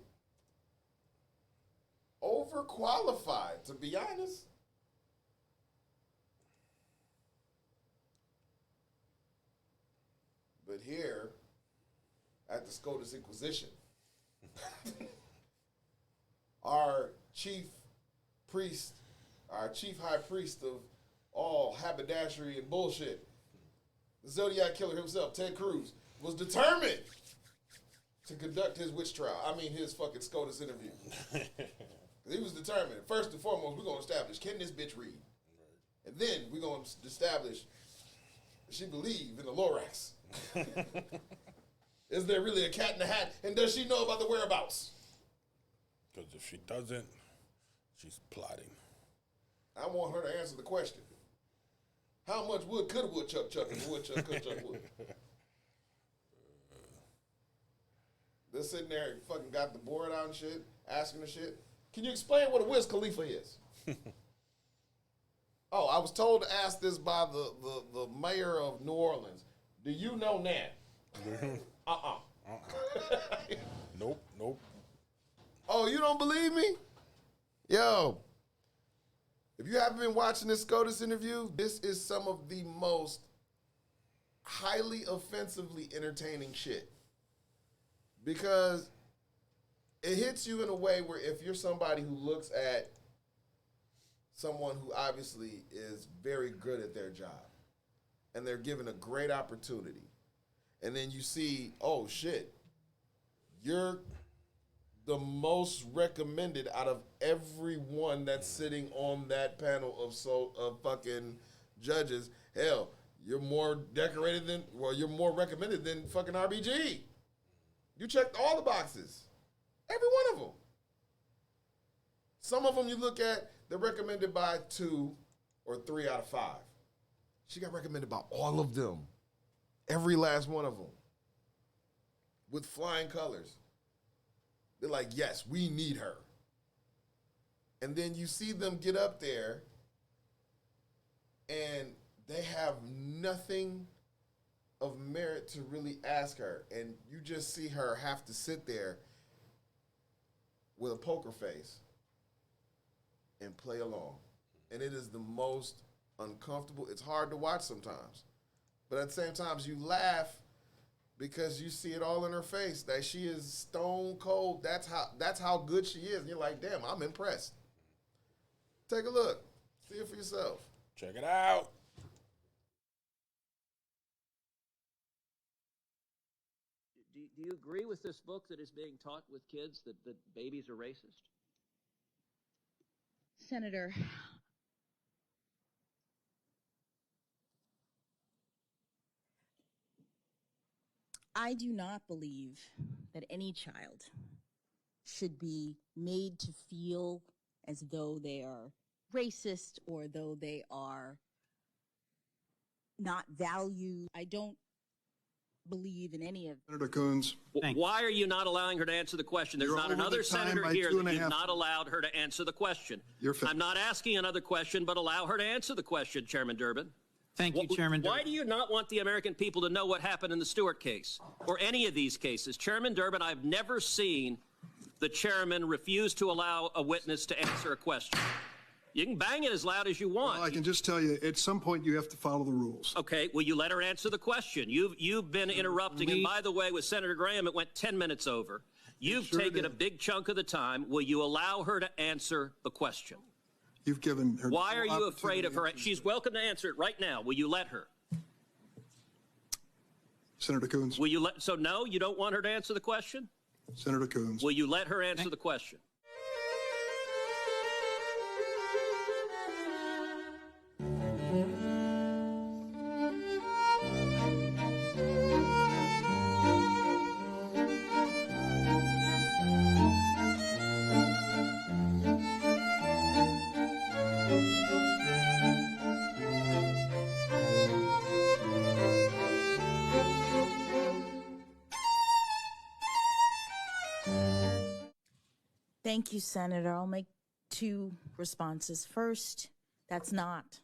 overqualified, to be honest. But here, at the SCOTUS Inquisition, our chief priest, our chief high priest of all haberdashery and bullshit, the Zodiac killer himself, Ted Cruz, was determined to conduct his witch trial. I mean, his fucking SCOTUS interview. He was determined. First and foremost, we're going to establish, can this bitch read? And then we're going to establish, does she believe in the Lorax? Is there really a cat in the hat? And does she know about the whereabouts? Because if she doesn't, she's plotting. I want her to answer the question. How much wood could a woodchuck chuck if a woodchuck could chuck wood? They're sitting there and fucking got the board out and shit, asking the shit. Can you explain what a Wiz Khalifa is? Oh, I was told to ask this by the mayor of New Orleans. Do you know that? Nope. Oh, you don't believe me? Yo, if you haven't been watching this SCOTUS interview, this is some of the most highly offensively entertaining shit. Because it hits you in a way where if you're somebody who looks at someone who obviously is very good at their job and they're given a great opportunity, and then you see, oh shit, you're the most recommended out of everyone that's sitting on that panel of fucking judges. Hell, you're more decorated than, well, you're more recommended than fucking RBG. You checked all the boxes. Every one of them. Some of them you look at, they're recommended by 2 or 3 out of 5. She got recommended by all of them. Every last one of them. With flying colors. They're like, yes, we need her. And then you see them get up there and they have nothing of merit to really ask her. And you just see her have to sit there with a poker face and play along. And it is the most uncomfortable. It's hard to watch sometimes. But at the same time, you laugh because you see it all in her face that she is stone cold. That's how good she is. And you're like, damn, I'm impressed. Take a look. See it for yourself. Check it out. Do you agree with this book that is being taught with kids that babies are racist? Senator, I do not believe that any child should be made to feel as though they are racist or though they are not valued. I don't believe in any of Senator Coons. Why are you not allowing her to answer the question? There's You're not over another the time senator by here 2.5 that you've not allowed her to answer the question. I'm not asking another question, but allow her to answer the question, Chairman Durbin. Thank you, Chairman Durbin. Why do you not want the American people to know what happened in the Stewart case or any of these cases? Chairman Durbin, I've never seen the chairman refuse to allow a witness to answer a question. You can bang it as loud as you want. Well, I can just tell you, at some point you have to follow the rules. Okay, will you let her answer the question? You've been interrupting, and by the way, with Senator Graham, it went 10 minutes over. You've taken a big chunk of the time. Will you allow her to answer the question? You've given her. Why are you afraid of her? She's welcome to answer it right now. Will you let her? Senator Coons. Will you let? So no, you don't want her to answer the question? Senator Coons. Will you let her answer the question? Thank you, Senator. I'll make 2 responses. First, that's not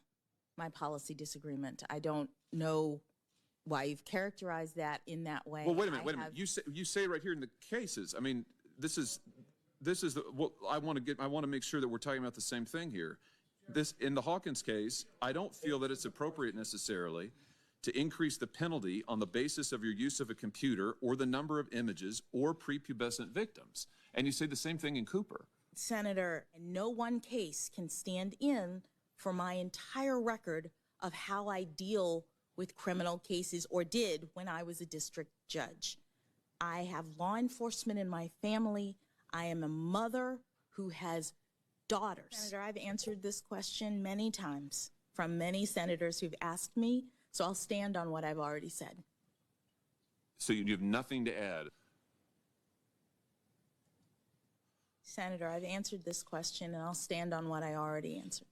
my policy disagreement. I don't know why you've characterized that in that way. Well, wait a minute. You say right here in the cases. I mean, this is what I want to make sure that we're talking about the same thing here. This, in the Hawkins case, I don't feel that it's appropriate necessarily to increase the penalty on the basis of your use of a computer or the number of images or prepubescent victims. And you say the same thing in Cooper. Senator, no one case can stand in for my entire record of how I deal with criminal cases, or did when I was a district judge. I have law enforcement in my family. I am a mother who has daughters. Senator, I've answered this question many times from many senators who've asked me, so I'll stand on what I've already said. So you have nothing to add? Senator, I've answered this question, and I'll stand on what I already answered.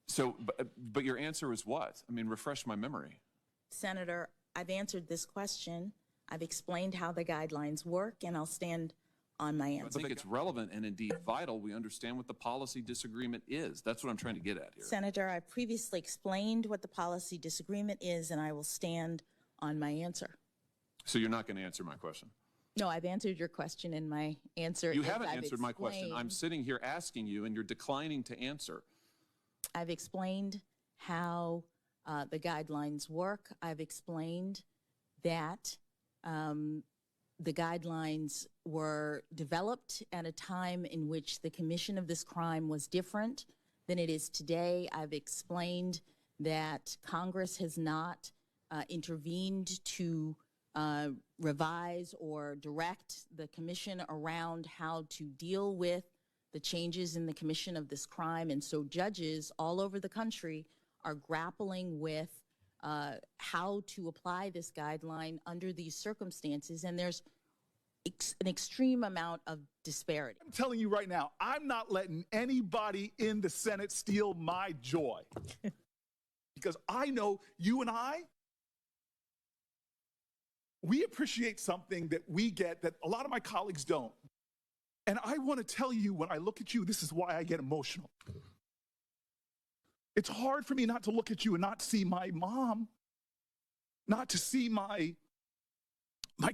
So, but your answer is what? I mean, refresh my memory. Senator, I've answered this question. I've explained how the guidelines work, and I'll stand on my answer. I think it's relevant and indeed vital. We understand what the policy disagreement is. That's what I'm trying to get at here. Senator, I previously explained what the policy disagreement is, and I will stand on my answer. So you're not going to answer my question? No, I've answered your question in my answer. You haven't answered my question. I'm sitting here asking you, and you're declining to answer. I've explained how the guidelines work. I've explained that the guidelines were developed at a time in which the commission of this crime was different than it is today. I've explained that Congress has not intervened to revise or direct the commission around how to deal with the changes in the commission of this crime. And so judges all over the country are grappling with how to apply this guideline under these circumstances. And there's an extreme amount of disparity. I'm telling you right now, I'm not letting anybody in the Senate steal my joy. Because I know you and we appreciate something that we get that a lot of my colleagues don't. And I want to tell you, when I look at you, this is why I get emotional. It's hard for me not to look at you and not see my mom, not to see my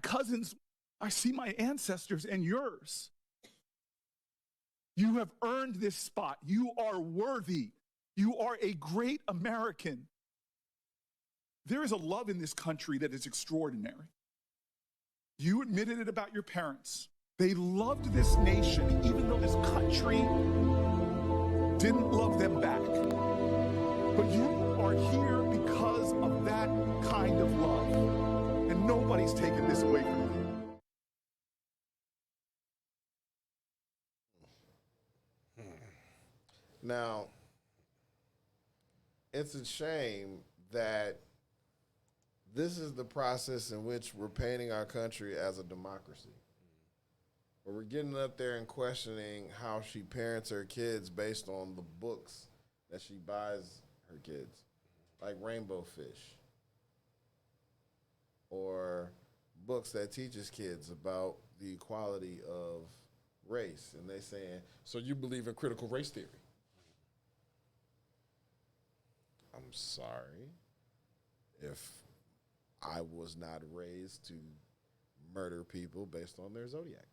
cousins. I see my ancestors and yours. You have earned this spot. You are worthy. You are a great American. There is a love in this country that is extraordinary. You admitted it about your parents. They loved this nation, even though this country didn't love them back. But you are here because of that kind of love. And nobody's taken this away from you. Now, it's a shame that this is the process in which we're painting our country as a democracy. Where we're getting up there and questioning how she parents her kids based on the books that she buys her kids, like Rainbow Fish, or books that teaches kids about the equality of race. And they saying, so you believe in critical race theory? I'm sorry if I was not raised to murder people based on their zodiac.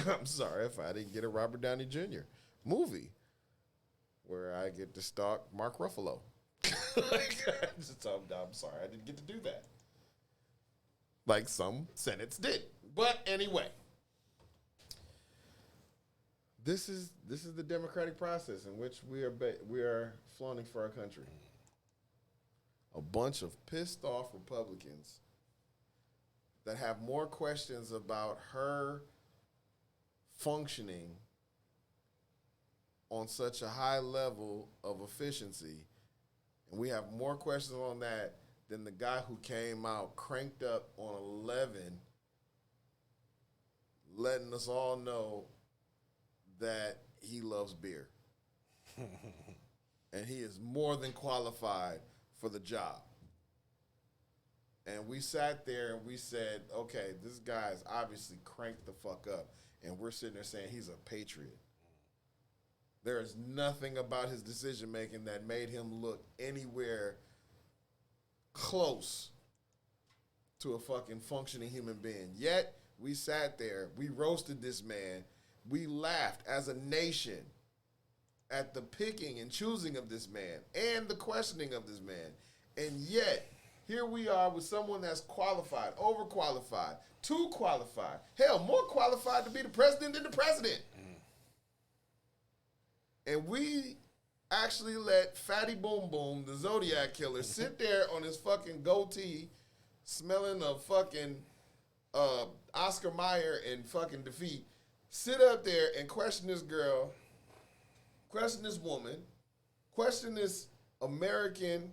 I'm sorry if I didn't get a Robert Downey Jr. movie where I get to stalk Mark Ruffalo. I'm sorry I didn't get to do that. Like some Senates did. But anyway, this is the democratic process in which we are flaunting for our country. A bunch of pissed off Republicans that have more questions about her functioning on such a high level of efficiency. And we have more questions on that than the guy who came out cranked up on 11, letting us all know that he loves beer. And he is more than qualified for the job. And we sat there and we said, okay, this guy is obviously cranked the fuck up. and we're sitting there saying he's a patriot. There is nothing about his decision making that made him look anywhere close to a fucking functioning human being. Yet, we sat there, we roasted this man, we laughed as a nation at the picking and choosing of this man and the questioning of this man. And yet, here we are with someone that's qualified, overqualified, too qualified, hell, more qualified to be the president than the president. And we actually let Fatty Boom Boom, the Zodiac killer, sit there on his fucking goatee, smelling of fucking Oscar Mayer and fucking defeat, sit up there and question this girl, question this woman, question this American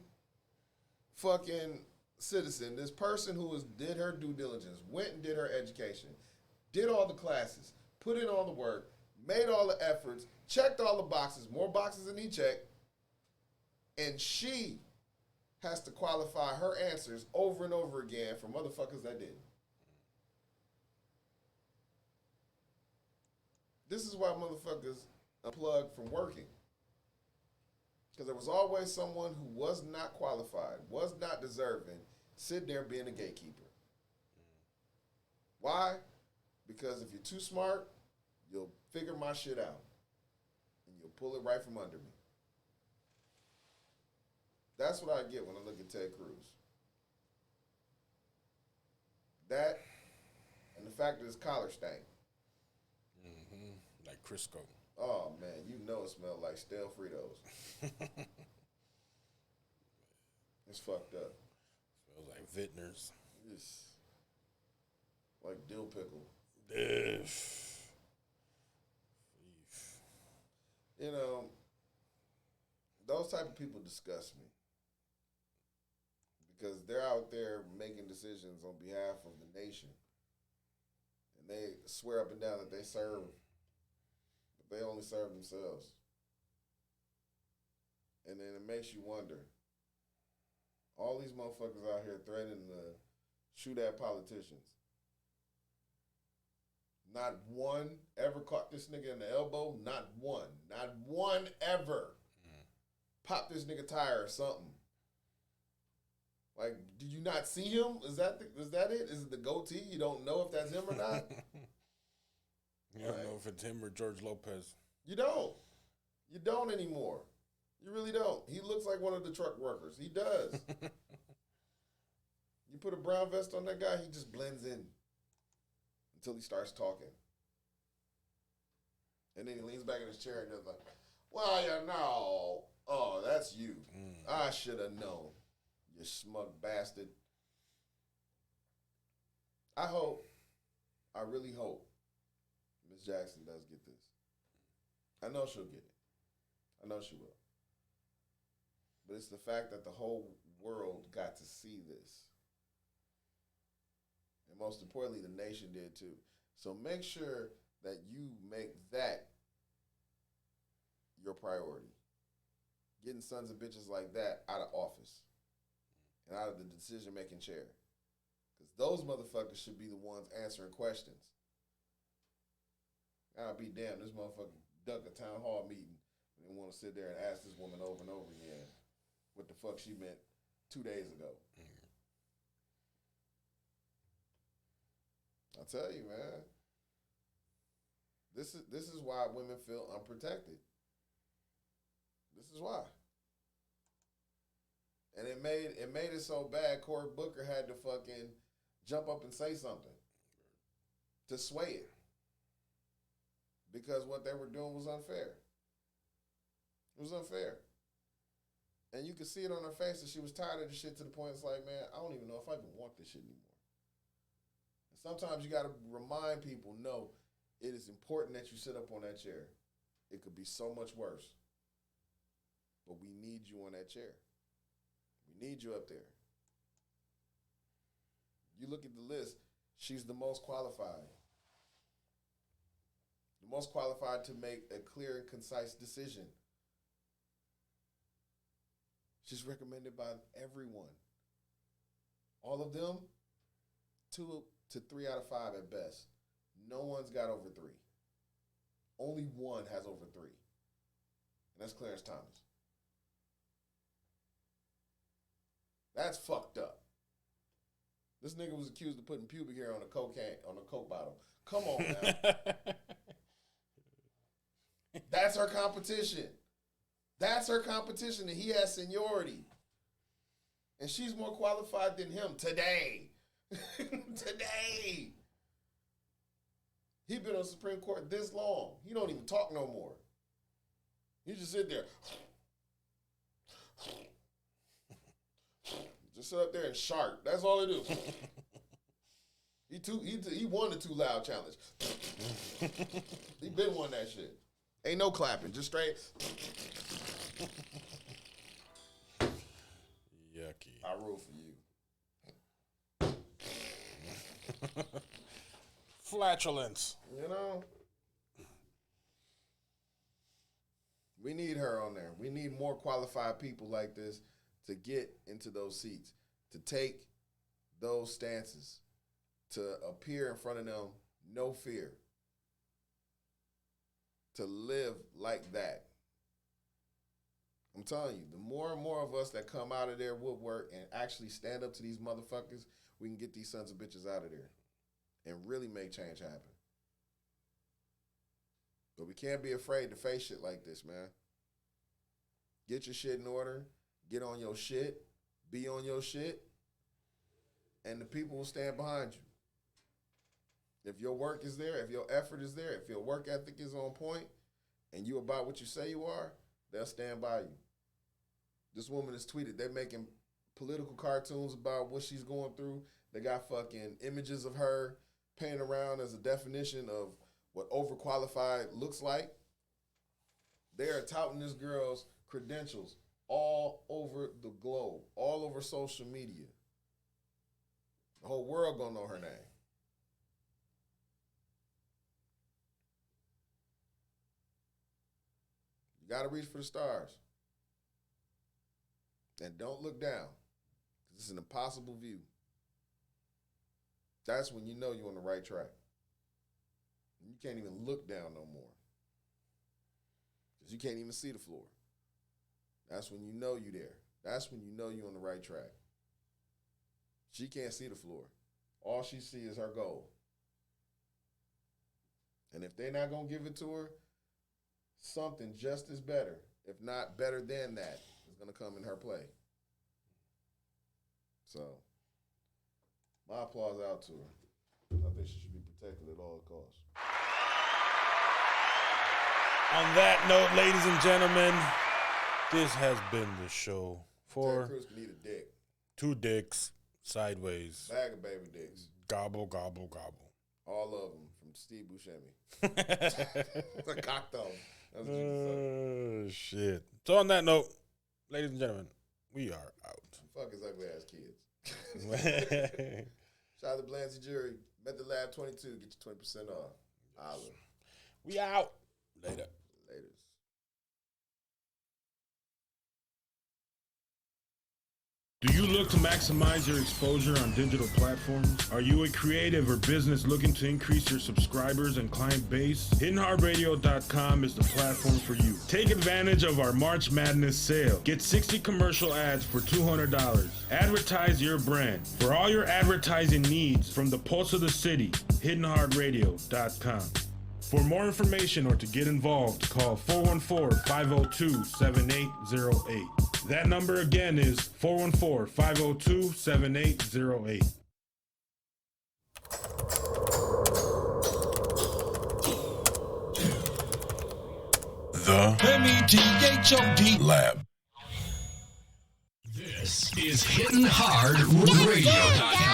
fucking citizen, this person who did her due diligence, went and did her education, did all the classes, put in all the work, made all the efforts, checked all the boxes, more boxes than he checked, and she has to qualify her answers over and over again for motherfuckers that didn't. This is why motherfuckers unplugged from working. Because there was always someone who was not qualified, was not deserving, sitting there being a gatekeeper. Why? Because if you're too smart, you'll figure my shit out. And you'll pull it right from under me. That's what I get when I look at Ted Cruz. That, and the fact that his collar stank. Like Crisco. Oh, man, you know it smelled like stale Fritos. It's fucked up. Smells like Vintners. It's like dill pickle. You know, those type of people disgust me. Because they're out there making decisions on behalf of the nation. And they swear up and down that they serve, but they only serve themselves. And then it makes you wonder, all these motherfuckers out here threatening to shoot at politicians. Not one ever caught this nigga in the elbow. Not one. Not one ever. Popped this nigga tire or something. Like, did you not see him? Is that it? Is it the goatee? You don't know if that's him or not? You don't know if it's him or George Lopez. You don't. You don't anymore. You really don't. He looks like one of the truck workers. He does. You put a brown vest on that guy, he just blends in until he starts talking. And then he leans back in his chair and does like, well, you know, oh, that's you. I should have known, you smug bastard. I really hope Miss Jackson does get this. I know she'll get it. I know she will. But it's the fact that the whole world got to see this. And most importantly, the nation did too. So make sure that you make that your priority. Getting sons of bitches like that out of office and out of the decision-making chair. Because those motherfuckers should be the ones answering questions. I'll be damned, this motherfucker ducked a town hall meeting and want to sit there and ask this woman over and over again what the fuck she meant 2 days ago. I'll tell you, man. This is why women feel unprotected. This is why. And it made it so bad Cory Booker had to fucking jump up and say something to sway it. Because what they were doing was unfair. It was unfair. And you could see it on her face that she was tired of the shit to the point it's like, man, I don't even know if I even want this shit anymore. And sometimes you got to remind people, no, it is important that you sit up on that chair. It could be so much worse. But we need you on that chair. We need you up there. You look at the list, she's the most qualified. The most qualified to make a clear and concise decision. She's recommended by everyone. All of them, 2 to 3 out of 5 at best. No one's got over 3. Only one has over 3. And that's Clarence Thomas. That's fucked up. This nigga was accused of putting pubic hair on a Coke bottle. Come on now. That's her competition. That's her competition, and he has seniority. And she's more qualified than him today. Today. He been on the Supreme Court this long. He don't even talk no more. He just sit there. Just sit up there and shark. That's all he do. He won the Too Loud challenge. He been won that shit. Ain't no clapping, just straight. Yucky. I rule for you. Flatulence. You know? We need her on there. We need more qualified people like this to get into those seats, to take those stances, to appear in front of them, no fear, to live like that. I'm telling you, the more and more of us that come out of their woodwork and actually stand up to these motherfuckers, we can get these sons of bitches out of there and really make change happen. But we can't be afraid to face shit like this, man. Get your shit in order. Get on your shit. Be on your shit. And the people will stand behind you. If your work is there, if your effort is there, if your work ethic is on point, and you about what you say you are, they'll stand by you. This woman has tweeted, they're making political cartoons about what she's going through. They got fucking images of her painted around as a definition of what overqualified looks like. They are touting this girl's credentials all over the globe, all over social media. The whole world gonna know her name. You gotta reach for the stars. And don't look down. This is an impossible view. That's when you know you're on the right track. You can't even look down no more. Because you can't even see the floor. That's when you know you're there. That's when you know you're on the right track. She can't see the floor. All she sees is her goal. And if they're not going to give it to her, something just as better, if not better than that, is going to come in her play. So, my applause out to her. I think she should be protected at all costs. On that note, ladies and gentlemen, this has been the show for Ted Cruz can eat a dick. 2 dicks sideways. Bag of baby dicks. Gobble, gobble, gobble. All of them from Steve Buscemi. I cocked them. That's what you Shit. So on that note, ladies and gentlemen, we are out. Fuck his ugly ass kids. Shout out to Blancy Jury. Method Lab 22. Get you 20% off. Holla. We out. Later. Later. Do you look to maximize your exposure on digital platforms? Are you a creative or business looking to increase your subscribers and client base? HiddenHeartRadio.com is the platform for you. Take advantage of our March Madness sale. Get 60 commercial ads for $200. Advertise your brand. For all your advertising needs from the pulse of the city, HiddenHeartRadio.com. For more information or to get involved, call 414-502-7808. That number again is 414-502-7808. The METHOD Lab. This is Hidden Hard Radio.